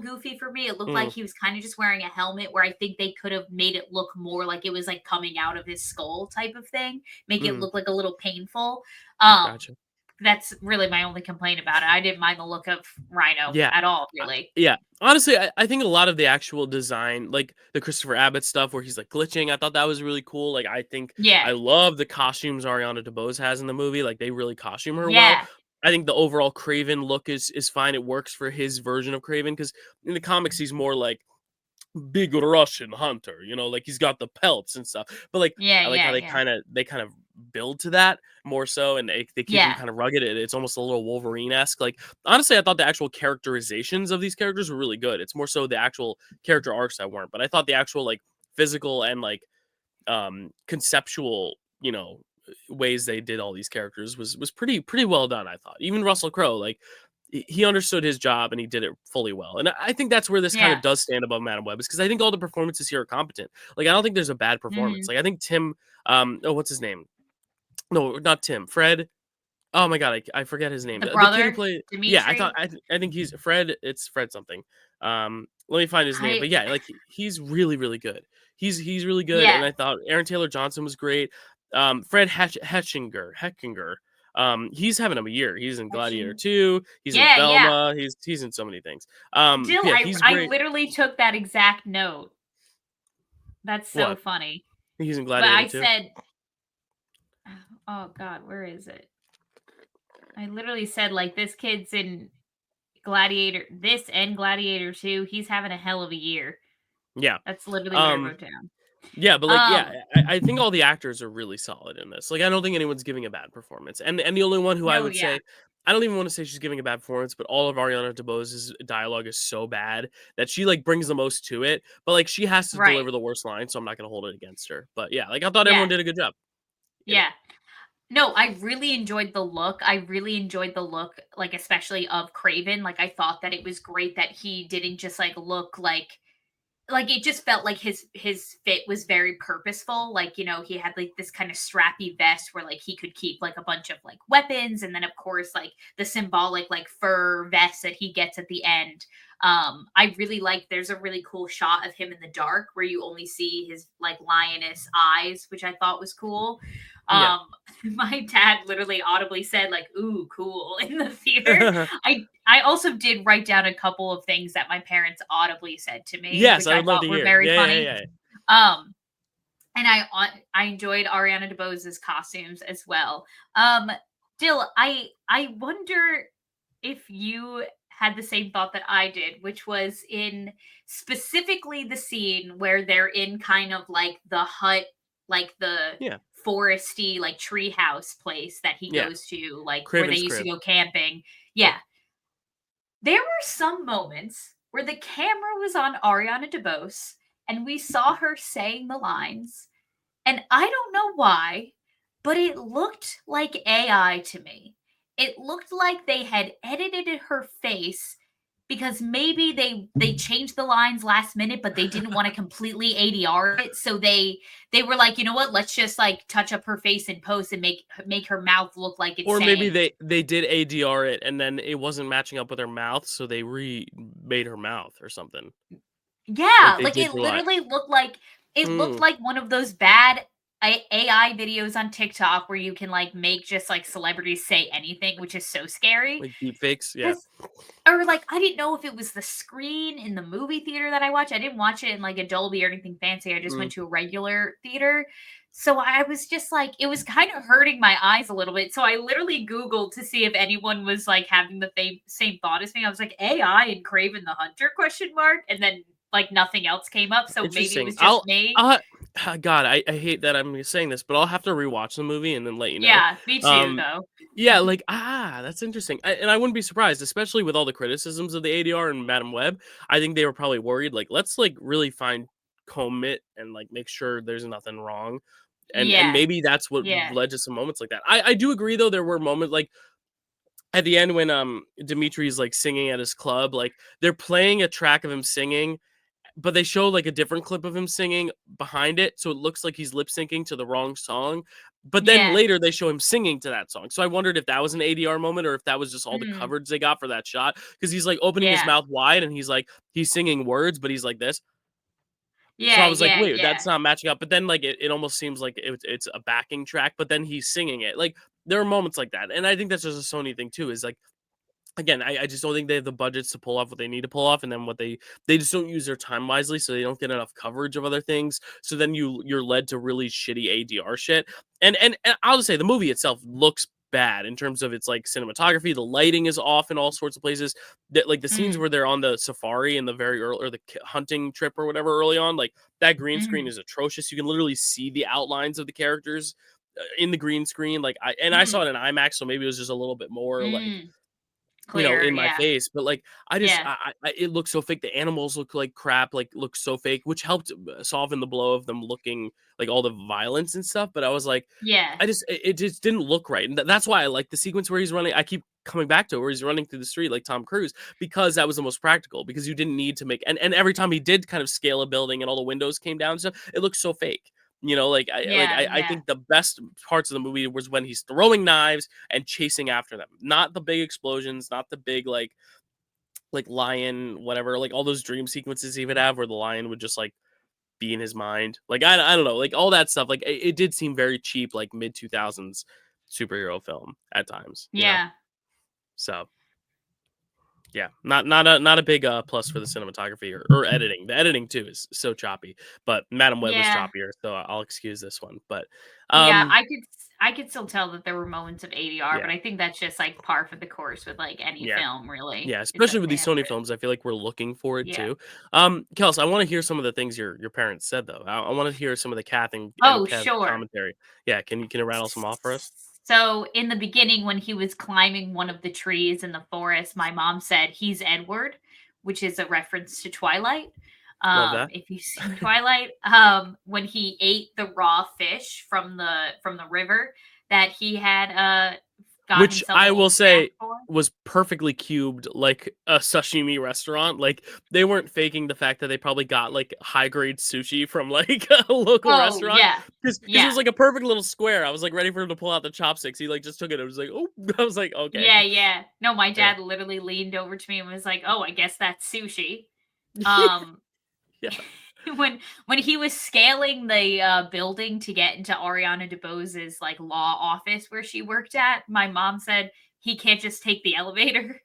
goofy for me. It looked like Mm, he was kind of just wearing a helmet where I think they could have made it look more like it was like coming out of his skull type of thing, make it mm, look like a little painful. Um gotcha. that's really my only complaint about it. I didn't mind the look of Rhino Yeah. at all, I really. yeah. Honestly, I think a lot of the actual design, like the Christopher Abbott stuff where he's like glitching, I thought that was really cool. Like I think Yeah. I love the costumes Ariana DeBose has in the movie. Like they really costume her well. Yeah. I think the overall Craven look is fine. It works for his version of Craven because in the comics he's more like big Russian hunter, like he's got the pelts and stuff. But like Yeah, I like how yeah, they yeah. kind of build to that more so, and they keep him Yeah. kind of rugged. It's almost a little Wolverine esque. Like honestly, I thought the actual characterizations of these characters were really good. It's more so the actual character arcs that weren't, but I thought the actual like physical and like conceptual, ways they did all these characters was pretty well done. I thought even Russell Crowe like he understood his job and he did it fully well. And I think that's where this kind of Yeah. does stand above Madam Web is because I think all the performances here are competent. Like I don't think there's a bad performance. Mhm. Like I think Tim, oh, what's his name? No, not Tim. Fred. Oh my god, I forget his name. The The kid who brother, played. Yeah, Dimitri. I think he's Fred. It's Fred something. Let me find his name. I But yeah, like he's really really good. He's really good, and Yeah. I thought Aaron Taylor Johnson was great. Fred Hetchinger. He's having a year. He's in Gladiator Catching 2. He's in Yeah, yeah. Thelma. He's in so many things. Dill Yeah, I he's I great. literally took that exact note. That's so What? funny. He's in But Gladiator I 2. said, oh god, where is it? I literally said like this kid's in Gladiator this and Gladiator 2. He's having a hell of a year. Yeah. That's literally what I Um wrote down. Yeah, but like, Um, yeah, I think all the actors are really solid in this. Like, I don't think anyone's giving a bad performance. And the only one who I no, would yeah. say I don't even want to say she's giving a bad performance, but all of Ariana DeBose's dialogue is so bad that she like brings the most to it. But like she has to Right. deliver the worst line, so I'm not gonna hold it against her. But yeah, like I thought Yeah. everyone did a good job in it. Yeah. No, I really enjoyed the look. I really enjoyed the look, like, especially of Craven. Like, I thought that it was great that he didn't just, like, look like it just felt like his fit was very purposeful. Like, he had like this kind of strappy vest where like he could keep like a bunch of like weapons, and then of course like the symbolic like fur vest that he gets at the end. I really like, there's a really cool shot of him in the dark where you only see his like lioness eyes, which I thought was cool. Yeah. um my dad literally audibly said like, "Ooh, cool," in the theater. I also did write down a couple of things that my parents audibly said to me, Yes, which I I would love to thought were hear. very Yeah, yeah, funny. yeah. Um, and I enjoyed Ariana DeBose's costumes as well. Um, Dill, I wonder if you had the same thought that I did, which was in specifically the scene where they're in kind of like the hut, like the Yeah. foresty, like treehouse place that he Yeah. goes to, like where they Craven's used to crib. go camping. Yep. Yeah, there were some moments where the camera was on Ariana DeBose and we saw her saying the lines, and I don't know why, but it looked like AI to me. It looked like they had edited her face because maybe they changed the lines last minute, but they didn't want to completely ADR it. So they were like, you know what? Let's just like touch up her face in post and make her mouth look like it's Or maybe saying. they did ADR it and then it wasn't matching up with her mouth, so they remade her mouth or something. Like Yeah, they like did it the line. literally looked like it looked Mm, like one of those bad AI videos on TikTok where you can like make just like celebrities say anything, which is so scary. like deep fakes. Yeah. Cuz or like I didn't know if it was the screen in the movie theater that I watched. I didn't watch it in like a Dolby or anything fancy. I just Mm. went to a regular theater. So I was just like, it was kind of hurting my eyes a little bit. So I literally Googled to see if anyone was like having the same thought as me. I was like, AI and Craven the Hunter question mark, and then like nothing else came up. So maybe it Interesting. was just me. God, I hate that I'm saying this, but I'll have to rewatch the movie and then let you know. Yeah, me too Um, though. yeah, like that's interesting, and I wouldn't be surprised, especially with all the criticisms of the ADR and Madam Web. I think they were probably worried, like let's like really fine comb it and like make sure there's nothing wrong, and Yeah. maybe that's what Yeah. led to some moments like that. I do agree though, there were moments like at the end when Dimitri's like singing at his club, like they're playing a track of him singing but they show like a different clip of him singing behind it, so it looks like he's lip syncing to the wrong song. But then Yeah. later they show him singing to that song. So I wondered if that was an ADR moment or if that was just all the Mm. coverage they got for that shot. Because he's like opening his Yeah. mouth wide and he's singing words, but he's like this. So I Yeah. was like, Yeah. wait, that's Yeah. not matching up. But then like it almost seems like it's a backing track, but then he's singing it. Like there are moments like that. And I think that's just a Sony thing too, is like again, I just don't think they have the budgets to pull off what they need to pull off, and then what they just don't use their time wisely, so they don't get enough coverage of other things. So then you're led to really shitty ADR shit. And I'll just say the movie itself looks bad in terms of its like cinematography. The lighting is off in all sorts of places. That like the scenes Mm. where they're on the safari in the very early or the hunting trip or whatever early on, like that green screen Mm. is atrocious. You can literally see the outlines of the characters in the green screen. Like I saw Mm. it in IMAX, so maybe it was just a little bit more like Mm. Clear. in my Yeah. face, but, like, I just Yeah. it looks so fake, the animals look like crap, like, look so fake, which helped, soften the blow of them looking like all the violence and stuff, but I was like, Yeah. it just didn't look right, and that's why I like the sequence where he's running I keep coming back to it, where he's running through the street like Tom Cruise, because that was the most practical, because you didn't need to make and every time he did kind of scale a building and all the windows came down and stuff, it looked so fake. Like Yeah. I Yeah. think the best parts of the movie was when he's throwing knives and chasing after them. Not the big explosions, not the big like lion whatever, like all those dream sequences he would have where the lion would just like be in his mind. Like I don't know, like all that stuff. Like it did seem very cheap, like mid 2000s superhero film at times. Yeah. So yeah, not a big plus for the cinematography or editing. The editing too is so choppy, but Madam Web was Yeah. choppier, so I'll excuse this one. But Yeah. um, I could still tell that there were moments of ADR, but yeah, I think that's just like par for the course with like any yeah. film, really, Yeah, is especially that with they these have Sony to. films, I feel like we're looking for it Yeah. too. Kels, I want to hear some of the things your parents said though. I want to hear some of the Kath and Oh, Kev sure. commentary. Yeah, can you rattle some off for us? So in the beginning, when he was climbing one of the trees in the forest, my mom said he's Edward, which is a reference to Twilight. Love that. If you've seen Twilight, when he ate the raw fish from the river that he had got Which himself a I little will snack say for. was perfectly cubed like a sashimi restaurant. Like, they weren't faking the fact that they probably got, like, high-grade sushi from, like, a local Oh restaurant. yeah, Because it yeah, was, like, a perfect little square. I was, like, ready for him to pull out the chopsticks. He, like, just took it. I was like, "Oh." I was like, "Okay." yeah, yeah. No, my Yeah. dad literally leaned over to me and was like, "Oh, I guess that's sushi." Um, Yeah. when he was scaling the building to get into Ariana DeBose's like law office where she worked at, my mom said he can't just take the elevator.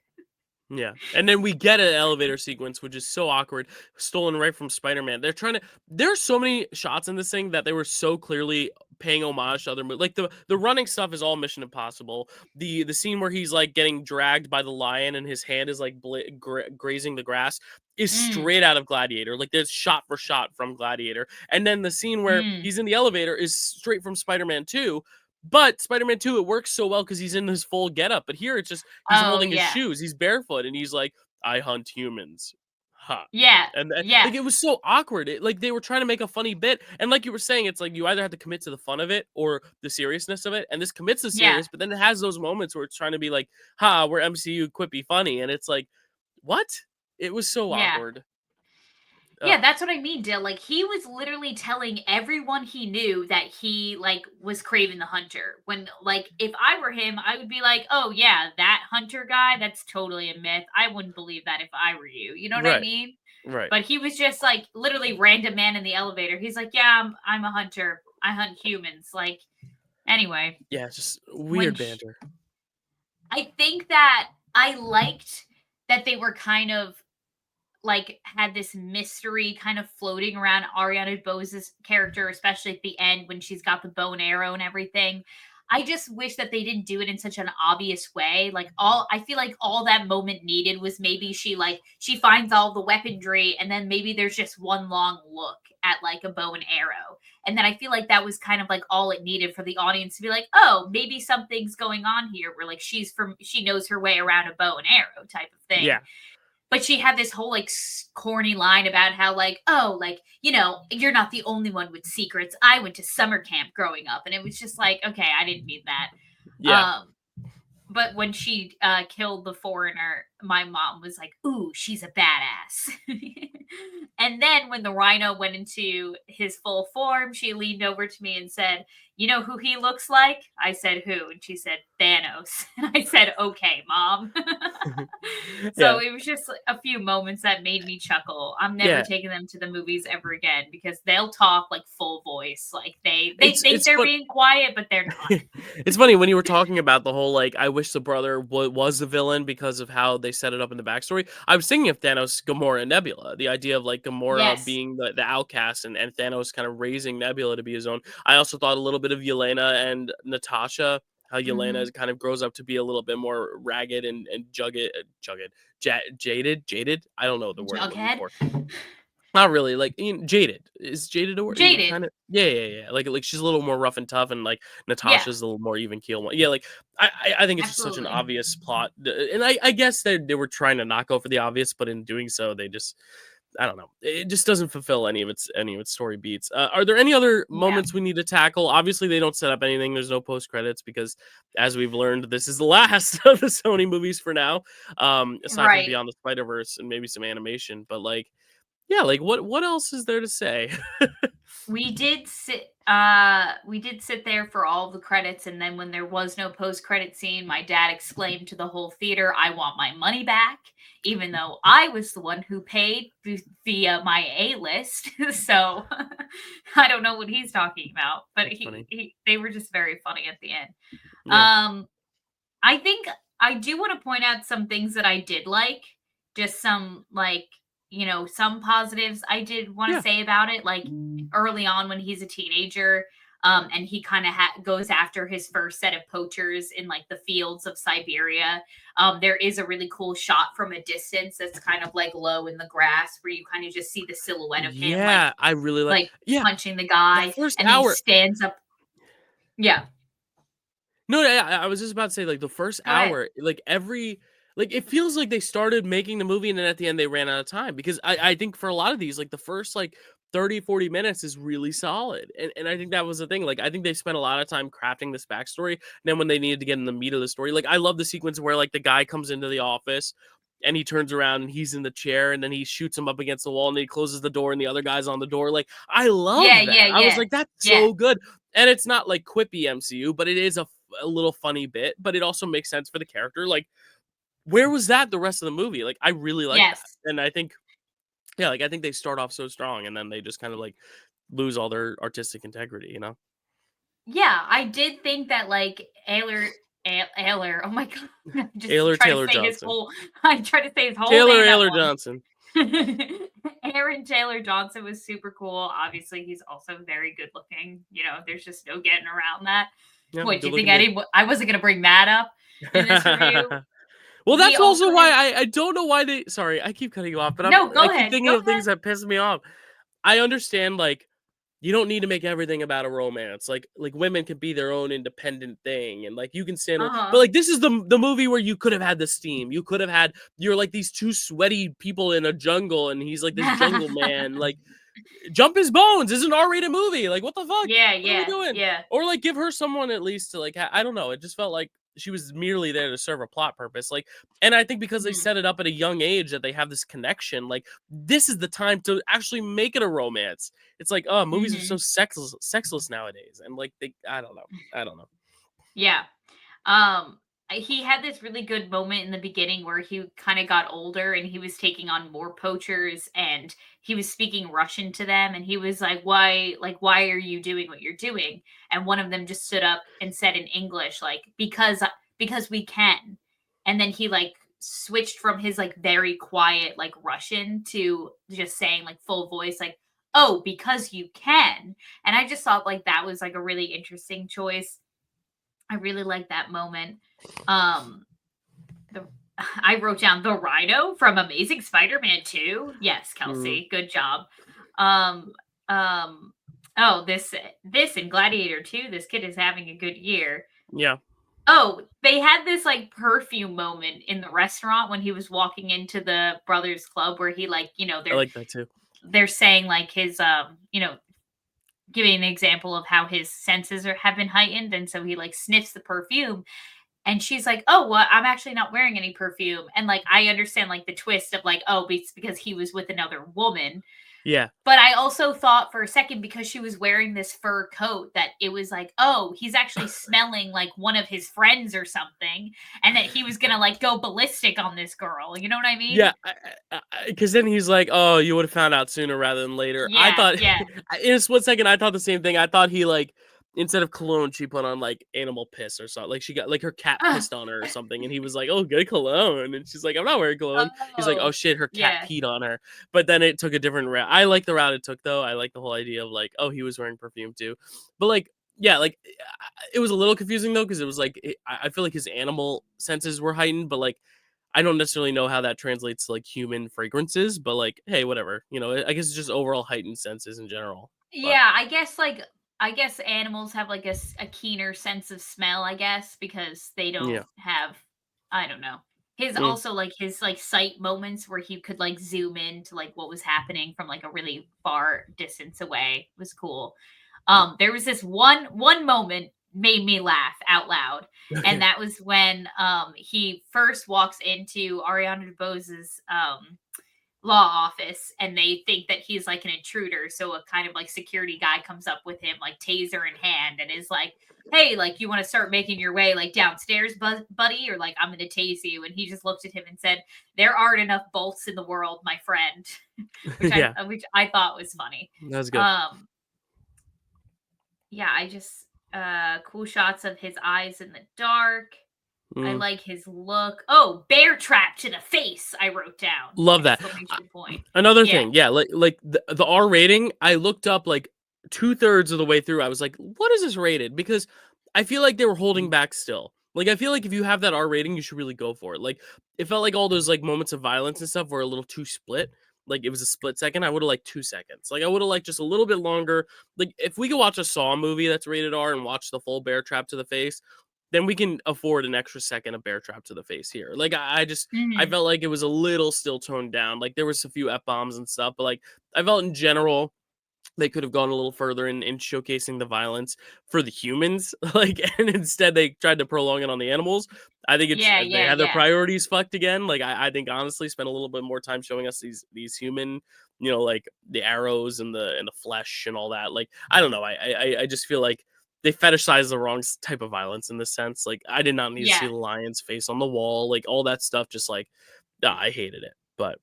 Yeah. And then we get an elevator sequence, which is so awkward, stolen right from Spider-Man. There's so many shots in this thing that they were so clearly paying homage to other movies. Like, the running stuff is all Mission Impossible. The scene where he's like getting dragged by the lion and his hand is like grazing the grass is Mm, straight out of Gladiator. Like, there's shot for shot from Gladiator. And then the scene where mm. he's in the elevator is straight from Spider-Man 2. But Spider-Man 2, it works so well because he's in his full getup. But here it's just he's Oh holding his yeah, shoes, he's barefoot, and he's like, "I hunt humans." Huh. yeah, And yeah, like, it was so awkward. Like, they were trying to make a funny bit, and like you were saying, it's like you either have to commit to the fun of it or the seriousness of it. And this commits to yeah, serious, but then it has those moments where it's trying to be like, "Ha, we're MCU, quit be funny," and it's like, what? It was so yeah. awkward. Yeah, Ugh. that's what I mean, Dill. Like he was literally telling everyone he knew that he like was Craven the Hunter. When like if I were him, I would be like, "Oh yeah, that hunter guy, that's totally a myth. I wouldn't believe that if I were you." You know what I Right. mean? Right. But he was just like literally random man in the elevator. He's like, "Yeah, I'm a hunter. I hunt humans." Like anyway, Yeah, it's just when weird banter. I think that I liked that they were kind of like had this mystery kind of floating around Ariana DeBose's character, especially at the end when she's got the bow and arrow and everything. I just wish that they didn't do it in such an obvious way. Like all I feel like all that moment needed was maybe she finds all the weaponry and then maybe there's just one long look at like a bow and arrow. And then I feel like that was kind of like all it needed for the audience to be like, "Oh, maybe something's going on here where like she knows her way around a bow and arrow type of thing." Yeah. But she had this whole like corny line about how like, oh, like, you're not the only one with secrets. I went to summer camp growing up, and it was just like, okay, I didn't mean that. Yeah. But when she killed the foreigner, my mom was like, "Ooh, she's a badass." And then when the rhino went into his full form, she leaned over to me and said, "You know who he looks like?" I said, "Who?" And she said, "Thanos." And I said, "Okay, mom." So Yeah. it was just like, a few moments that made me chuckle. I'm never Yeah. taking them to the movies ever again because they'll talk like full voice. Like they It's think it's they're fun. being quiet, but they're not. It's funny when you were talking about the whole, like, I wish the brother was the villain because of how they set it up in the backstory. I was thinking of Thanos, Gamora, and Nebula. The idea of like Gamora Yes. being the outcast and Thanos kind of raising Nebula to be his own. I also thought a little bit of Yelena and Natasha. How Yelena Mhm. kind of grows up to be a little bit more ragged and jaded. I don't know the word I'm looking Jughead. for. Not really, like, jaded. Is jaded a word? Jaded. Kinda, yeah. Like, she's a little more rough and tough, and, like, Yeah, Natasha's a little more even keel one. Yeah, like, I think it's just such an absolutely. obvious plot, and I guess they were trying to not go for the obvious, but in doing so, they just I don't know. It just doesn't fulfill any of its story beats. Are there any other Yeah. moments we need to tackle? Obviously, they don't set up anything. There's no post credits because, as we've learned, this is the last of the Sony movies for now. Aside from Right. Beyond the Spider Verse and maybe some animation, but like, yeah, like what else is there to say? We did sit there for all the credits, and then when there was no post-credit scene, my dad exclaimed to the whole theater, "I want my money back," even though I was the one who paid via my A-list. So I don't know what he's talking about, but That's funny. they were just very funny at the end. Yeah. Um I think I do want to point out some things that I did like, just some like, some positives I did want to Yeah. say about it. Like early on when he's a teenager, and he kind of goes after his first set of poachers in like the fields of Siberia. There is a really cool shot from a distance that's kind of like low in the grass where you kind of just see the silhouette of him Yeah, I really like. like Yeah, punching the that guy, first and then he hour. stands up. Yeah. No, I was just about to say, like, the first Go ahead. hour, like, it feels like they started making the movie and then at the end they ran out of time because I think for a lot of these, like, the first, like, 30, 40 minutes is really solid, and I think that was the thing, like, I think they spent a lot of time crafting this backstory, and then when they needed to get in the meat of the story, like, I love the sequence where, like, the guy comes into the office, and he turns around and he's in the chair, and then he shoots him up against the wall, and then he closes the door, and the other guy's on the door, like, I Yeah, love that. yeah, I was yeah. like, "That's Yeah. so good," and it's not, like, quippy MCU, but it is a little funny bit, but it also makes sense for the character. Like, where was that the rest of the movie? Like, I really like that. Yes. And I think, yeah, like I think they start off so strong and then they just kind of like lose all their artistic integrity, you know? Yeah, I did think that, like, Ayler, oh my god, I just Ayler try to Taylor say his Johnson. whole I tried to say his whole Taylor name at Ayler once. Johnson. Aaron Taylor Johnson was super cool. Obviously, he's also very good looking. There's just no getting around that. Yeah, What, do good you think looking dude. I wasn't gonna bring that up in this review? Well, He that's also also has why I don't know why they sorry, I keep cutting you off, but No, I go keep ahead, thinking go of things ahead. that piss me off. I understand like you don't need to make everything about a romance. Like women can be their own independent thing and like you can stand but Uh-huh. like this is the movie where you could have had the steam. You could have had you're like these two sweaty people in a jungle and he's like this jungle man like Jump His Bones is an R-rated movie. Like, what the fuck? Yeah, What are we yeah, doing? yeah. Or like, give her someone at least to like. I don't know. It just felt like she was merely there to serve a plot purpose. Like, and I think because they Mhm, set it up at a young age that they have this connection. Like, this is the time to actually make it a romance. It's like, oh, movies are so mhm. sexless nowadays, and like they, I don't know. I don't know. Yeah. He had this really good moment in the beginning where he kind of got older and he was taking on more poachers and he was speaking Russian to them and he was like why are you doing what you're doing? And one of them just stood up and said in English like because we can. And then he like switched from his like very quiet like Russian to just saying like full voice like oh because you can. And I just thought like that was like a really interesting choice. I really like that moment. Um, the I wrote down the Rhino from Amazing Spider-Man 2. Yes, Mhm. Kelsey, good job. Um, um, oh, this in Gladiator 2, this kid is having a good year. Yeah, Oh, they had this like perfume moment in the restaurant when he was walking into the brothers club where he like, I like that too. they're saying like his giving an example of how his senses have been heightened and so he like sniffs the perfume. And she's like, "Oh, well, I'm actually not wearing any perfume." And like, I understand like the twist of like, oh, it's because he was with another woman. Yeah, But I also thought for a second because she was wearing this fur coat that it was like, oh, he's actually smelling like one of his friends or something, and that he was gonna like go ballistic on this girl. You know what I mean? yeah, because then he's like, "Oh, you would have found out sooner rather than later." I Yeah, thought yeah. in a split second, I thought the same thing. I thought he like instead of cologne, she put on like animal piss or something. Like she got like her cat Ugh. pissed on her or something, and he was like, "Oh, good cologne," and she's like, "I'm not wearing cologne." He's like, "Oh Oh, shit, her cat yeah. peed on her." But then it took a different route. I like the route it took though. I like the whole idea of like, oh, he was wearing perfume too, but like. Yeah, like it was a little confusing though because it was like I feel like his animal senses were heightened, but like I don't necessarily know how that translates to like human fragrances, but like, hey, whatever. You know, I guess it's just overall heightened senses in general. But Yeah, I guess animals have like a keener sense of smell, I guess, because they don't yeah, have I don't know. His mm, also like his like sight moments where he could like zoom in to like what was happening from like a really far distance away was cool. yeah. There was this one moment made me laugh out loud, and Okay. that was when he first walks into Ariana DeBose's law office and they think that he's like an intruder. So a kind of like security guy comes up with him, like taser in hand, and is like, hey, like, you want to start making your way like downstairs, buddy, or like, I'm going to tase you. And he just looked at him and said, there aren't enough bolts in the world, my friend, Yeah, which I thought was funny. that was good. Um, yeah, I just, cool shots of his eyes in the dark. I Mm. like his look. Oh, bear trap to the face. I wrote down Love that. exclamation point. Another Yeah. thing, yeah, like the R rating, I looked up like 2/3 of the way through. I was like, "What is this rated?" Because I feel like they were holding back still. Like I feel like if you have that R rating, you should really go for it. Like it felt like all those like moments of violence and stuff were a little too split. Like it was a split second. I would have liked 2 seconds. Like I would have liked just a little bit longer. Like if we could watch a Saw movie that's rated R and watch the full bear trap to the face, then we can afford an extra second of bear trap to the face here. Like I Mhm. felt like it was a little still toned down. Like there was a few F-bombs and stuff, but like I felt in general they could have gone a little further in showcasing the violence for the humans, like, and instead they tried to prolong it on the animals. I think it's Yeah, they yeah, had their yeah. priorities fucked again. Like, I think honestly, spend a little bit more time showing us these human, like the arrows and the flesh and all that. Like, I don't know. I just feel like they fetishize the wrong type of violence in this sense. Like, I did not need to see Yeah. the lion's face on the wall. Like all that stuff. Just like, I hated it. But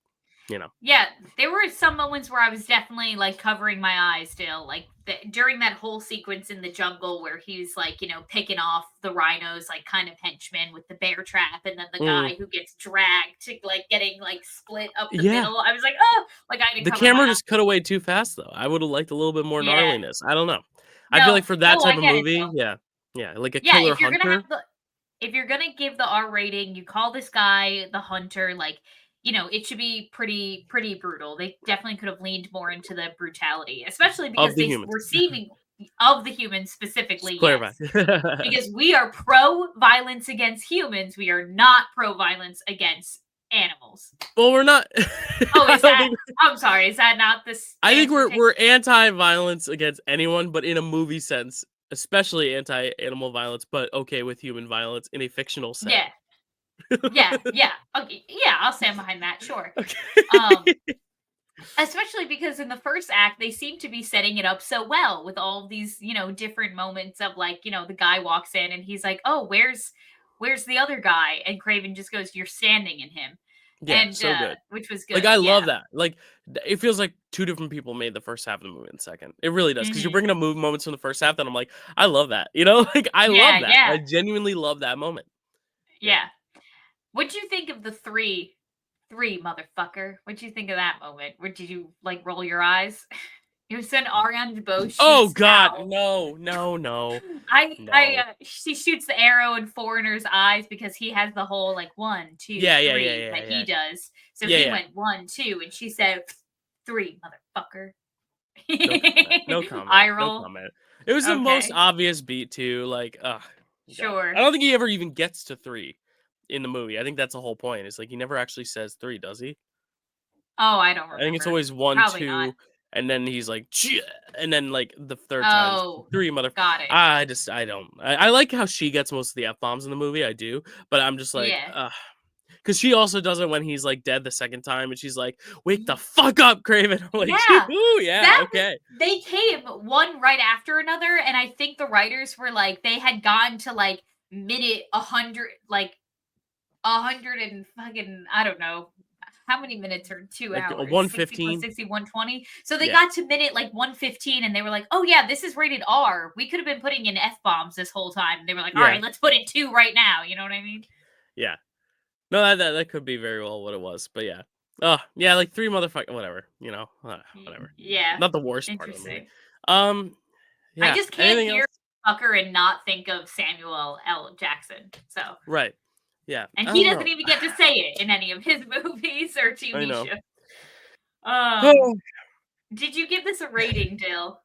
you know, Yeah, there were some moments where I was definitely like covering my eyes still, like during that whole sequence in the jungle where he's like, picking off the rhinos, like kind of henchmen with the bear trap, and then the mm, guy who gets dragged to like getting like split up the yeah. middle. I was like, oh, like I had to The cover my camera eyes. just cut away too fast, though. I would've liked a little bit more Yeah. gnarliness. I don't know. I feel No, like for that no, type I of get it movie, though. yeah. Yeah, like a Yeah, killer hunter. if you're gonna give the R rating, you call this guy the hunter, like, it should be pretty brutal. They definitely could have leaned more into the brutality, especially Of because the they humans. were seeming of the humans Just specifically, clarify. yes. Because we are pro violence against humans, we are not pro violence against animals. Well, we're not Oh, I is don't that think I'm sorry, is that not the I think stance we're taking? we're anti-violence against anyone, but in a movie sense, especially anti-animal violence, but okay with human violence in a fictional setting. Yeah. Yeah, yeah. Okay, yeah, I'll stand behind that, sure. Um, Okay. Especially because in the first act, they seem to be setting it up so well with all of these, different moments of like, the guy walks in and he's like, "Oh, where's the other guy?" And Craven just goes, "You're standing in him." Yeah, And so good. which was Like, good. I Yeah. love that. Like, it feels like 2 different people made the first half of the movie and the second. It really does, because 'cause you're Mhm. bringing up moments from the first half that I'm like, "I love that," Like, I Yeah, love that. yeah. I genuinely love that moment. Yeah. Yeah. What'd you think of the three motherfucker? What'd you think of that moment? Where did you like roll your eyes? It was when Ariane DeBose Oh shoots god, Cal. no, no, no, I no. she shoots the arrow in Foreigner's eyes because he has the whole like one, two, Yeah, yeah, yeah, three yeah, that yeah. he does. So Yeah, he yeah. went one, two, and she said three, motherfucker. No comment, no comment, Eye no roll. comment. It was the most Okay, obvious beat too, like, god. I sure. don't think he ever even gets to 3 in the movie. I think that's the whole point. It's like he never actually says 3, does he? Oh, I don't I think it's remember. always 1, Probably not. 2, and then he's like, "Chia," and then like the third time, Oh, 3 mother. got it. I don't. I like how she gets most of the f bombs in the movie. I do, but I'm just like, Yeah. because she also does it when he's like dead the second time, and she's like, "Wake the fuck up, Craven!" I'm like, Yeah. "Ooh, yeah, okay." They came one right after another, and I think the writers were like they had gotten to like minute 100, like 100 and fucking I don't know how many minutes are 2 Like a hours, 60 plus 115. 60, 120. So they Yeah, got to minute like 115 and they were like, "Oh yeah, this is rated R. We could have been putting in F-bombs this whole time." And they were like, "All yeah, right, let's put in 2 right now." You know what I mean? yeah. No, that could be very well what it was, but yeah. Oh, yeah, like 3 motherfucker whatever, whatever. Yeah. Not the worst part of the movie. Interesting. Um, I yeah, just can't anything else? hear fucker and not think of Samuel L. Jackson. So, Right. Yeah, and I he don't doesn't know. even get to say it in any of his movies or I TV know. shows. Did you give this a rating, Dill?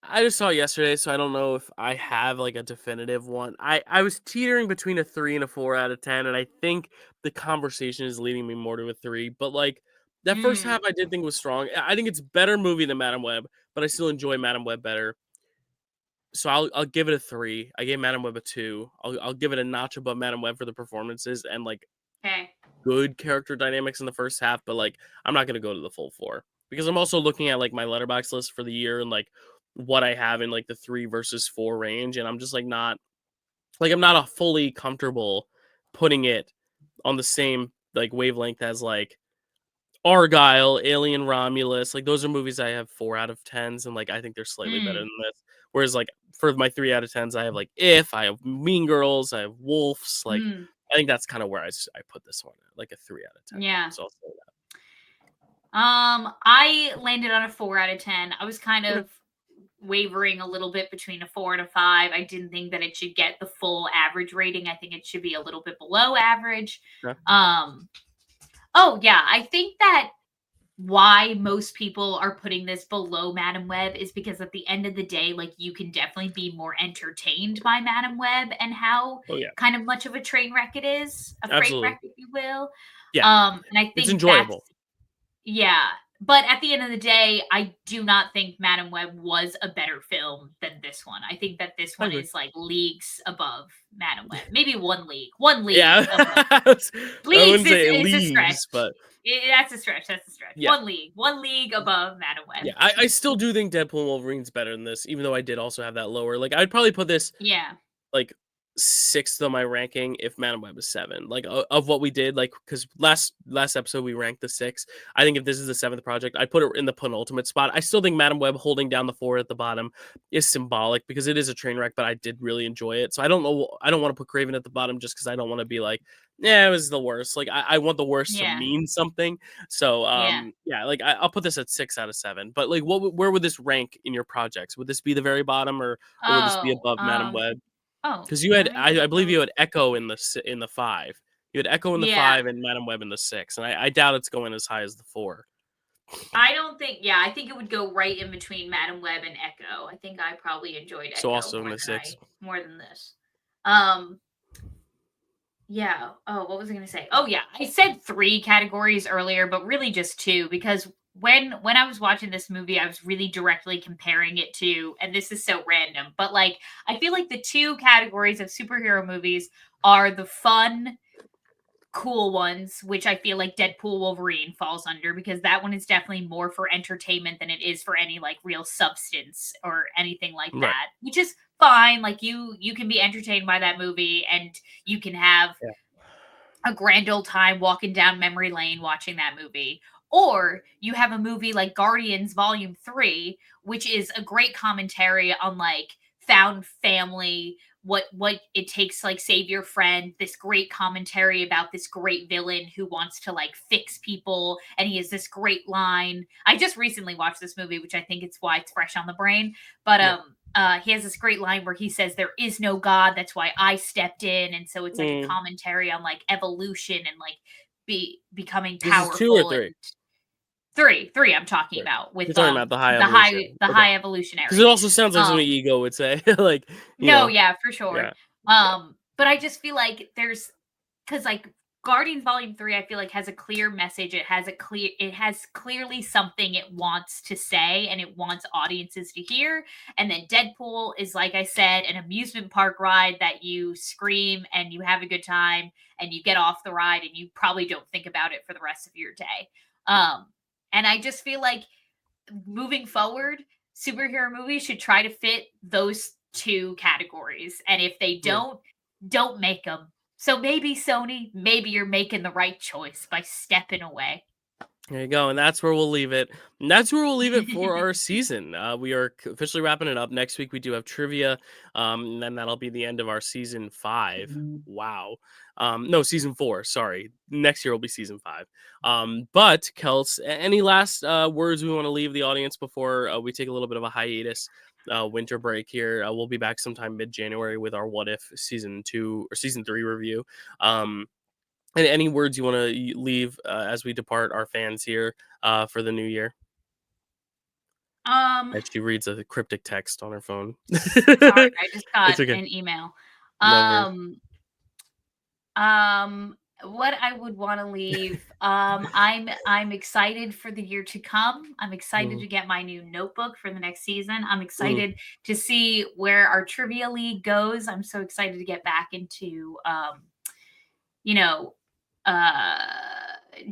I just saw it yesterday, so I don't know if I have like a definitive one. I was teetering between a 3 and a 4 out of 10, and I think the conversation is leading me more to a 3. But like that first half, Mm, I did think was strong. I think it's better movie than Madam Web, but I still enjoy Madam Web better. So I'll give it a 3. I gave Madam Web a 2. I'll give it a notch above Madam Web for the performances and like okay. good character dynamics in the first half, but like I'm not gonna go to the full 4 because I'm also looking at like my Letterboxd list for the year and like what I have in like the 3 versus 4 range, and I'm just like I'm not a fully comfortable putting it on the same like wavelength as like Argyle, Alien Romulus. Like those are movies I have 4 out of 10s, and like I think they're slightly better Mm, than this. Whereas like for my 3 out of 10s, I have like If, I have Mean Girls, I have Wolves. Like mm, I think that's kind of where I put this one at, like a 3 out of 10. yeah. So I'll say that. I landed on a 4 out of 10. I was kind Okay. of wavering a little bit between a 4 and a 5. I didn't think that it should get the full average rating. I think it should be a little bit below average. Yeah. Um, oh yeah, I think that why most people are putting this below Madam Web is because at the end of the day, like, you can definitely be more entertained by Madam Web and how Oh yeah, kind of much of a train wreck it is, a freight absolutely. wreck, if you will. Yeah, And I it's think that's enjoyable. yeah. But at the end of the day, I do not think Madam Web was a better film than this one. I think that this I one agree. is like leagues above Madam Web. Maybe one league Yeah, above. I Leagues wouldn't say is a stretch. leagues, but That's a stretch. That's a stretch. yeah. One league above Madam Yeah, Web. I still do think Deadpool and Wolverine's better than this, even though I did also have that lower. Like, I'd probably put this Yeah. like sixth on my ranking if Madam Web is seven. Like of what we did, like because last episode we ranked the six. I think if this is the seventh project, I put it in the penultimate spot. I still think Madam Web holding down the four at the bottom is symbolic because it is a train wreck, but I did really enjoy it. So I don't know. I don't want to put Craven at the bottom just because I don't want to be like, yeah, it was the worst. Like I want the worst to Yeah. mean something. So Yeah. yeah, like I'll put this at 6 out of 7. But like, where would this rank in your projects? Would this be the very bottom or would this be Oh, above Madam Web? oh, Because you had, let me just I believe you go. had Echo in the in the five. You had Echo in the Yeah. five and Madam Web in the six, and I doubt it's going as high as the four. I don't think, yeah, I think it would go right in between Madam Web and Echo. I think I probably enjoyed So Echo also in the six. more than this. Um, yeah. Oh, what was I going to say? Oh, yeah. I said 3 categories earlier, but really just 2 because when I was watching this movie, I was really directly comparing it to, and this is so random, but like I feel like the 2 categories of superhero movies are the fun, cool ones, which I feel like Deadpool Wolverine falls under because that one is definitely more for entertainment than it is for any like real substance or anything like Right. that, which is fine. Like you can be entertained by that movie and you can have Yeah. a grand old time walking down memory lane watching that movie. Or you have a movie like Guardians Volume 3, which is a great commentary on like found family, what it takes to like save your friend, this great commentary about this great villain who wants to like fix people and he has this great line. I just recently watched this movie, which I think it's why it's fresh on the brain, but Yeah. he has this great line where he says there is no god, that's why I stepped in, and so it's like a Mm. commentary on like evolution and like becoming This is two or powerful. three. And three I'm talking Three. about with You're talking about the high evolution. the Okay. high Because it evolutionary. also sounds like something Ego would say. Like, you No, know, yeah, for sure. yeah. Yeah. But I just feel like there's because like Guardians Volume 3, I feel like has a clear message. It has clearly something it wants to say and it wants audiences to hear. And then Deadpool is, like I said, an amusement park ride that you scream and you have a good time and you get off the ride and you probably don't think about it for the rest of your day. Um, and I just feel like moving forward, superhero movies should try to fit those 2 categories. And if they Yeah. don't make them. So maybe Sony, maybe you're making the right choice by stepping away. There you go, and that's where we'll leave it. And that's where we'll leave it for our season. We are officially wrapping it up. Next week we do have trivia, and then that'll be the end of our season 5. Wow, no, season 4. Sorry, next year will be season 5. But Kels, any last words we want to leave the audience before we take a little bit of a hiatus, winter break here? We'll be back sometime mid-January with our What If season 2 or season 3 review. And any words you want to leave as we depart our fans here for the new year? Um, As she reads a cryptic text on her phone. sorry, I just got It's okay. an email. No worries. Um, what I would want to leave, I'm excited for the year to come. I'm excited Mhm. to get my new notebook for the next season. I'm Mhm. excited to see where our trivia league goes. I'm so excited to get back into you know, uh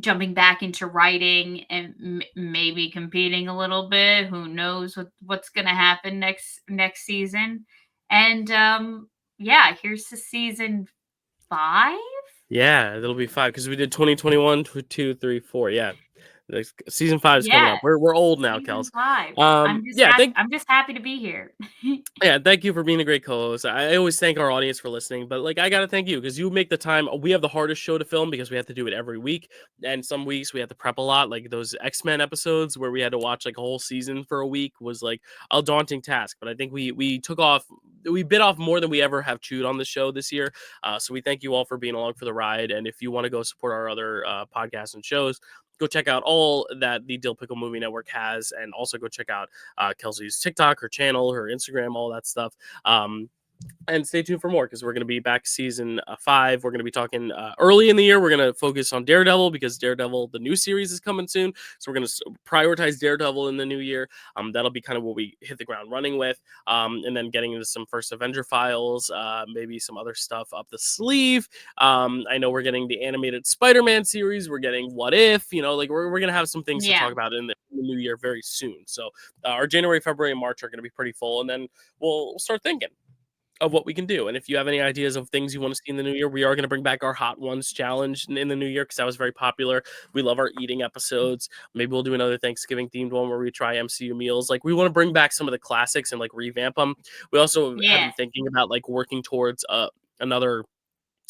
jumping back into writing and maybe competing a little bit. Who knows what's going to happen next season. And yeah, here's to season 5. Yeah, it'll be 5 because we did 2021, 2, 3, 4. Yeah, season 5 is coming Yeah, up. We're old now, season Kels. 5. Yeah, I'm just happy to be here. yeah, thank you for being a great co-host. I always thank our audience for listening, but like I gotta thank you because you make the time. We have the hardest show to film because we have to do it every week, and some weeks we have to prep a lot. Like those X-Men episodes where we had to watch like a whole season for a week was like a daunting task. But I think we took off we bit off more than we ever have chewed on the show this year. So we thank you all for being along for the ride. And if you want to go support our other podcasts and shows, go check out all that the Dill Pickle Movie Network has, and also go check out Kelsey's TikTok, her channel, her Instagram, all that stuff. And stay tuned for more, because we're going to be back season 5. We're going to be talking early in the year. We're going to focus on Daredevil, because Daredevil, the new series, is coming soon. So we're going to prioritize Daredevil in the new year. That'll be kind of what we hit the ground running with. And then getting into some first Avenger files, maybe some other stuff up the sleeve. I know we're getting the animated Spider-Man series. We're getting What If, like we're going to have some things to talk about in the new year very soon. So our January, February, and March are going to be pretty full. And then we'll start thinking of what we can do. And if you have any ideas of things you want to see in the new year, we are going to bring back our Hot Ones challenge in the new year, because that was very popular. We love our eating episodes. Maybe we'll do another Thanksgiving themed one where we try MCU meals. Like, we want to bring back some of the classics and like revamp them. We also have been thinking about like working towards another.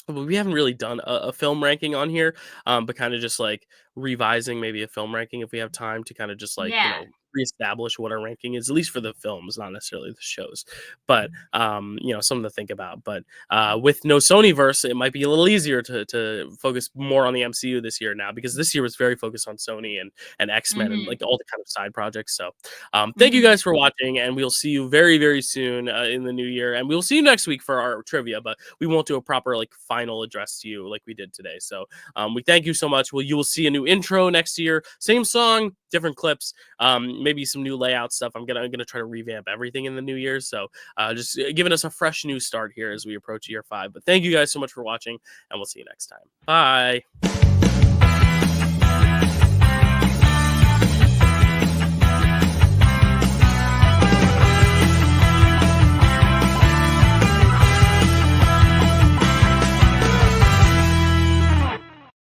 We haven't really done a film ranking on here, but kind of just like revising maybe a film ranking if we have time to kind of just like, reestablish what our ranking is, at least for the films, not necessarily the shows. But something to think about. But with no Sonyverse, it might be a little easier to focus more on the MCU this year now, because this year was very focused on Sony and X-Men and like all the kind of side projects. So thank you guys for watching, and we'll see you very, very soon in the new year. And we'll see you next week for our trivia, but we won't do a proper like final address to you like we did today. So we thank you so much. You will see a new intro next year, same song, different clips, maybe some new layout stuff. I'm gonna try to revamp everything in the new year. So just giving us a fresh new start here as we approach year 5. But thank you guys so much for watching, and we'll see you next time. Bye.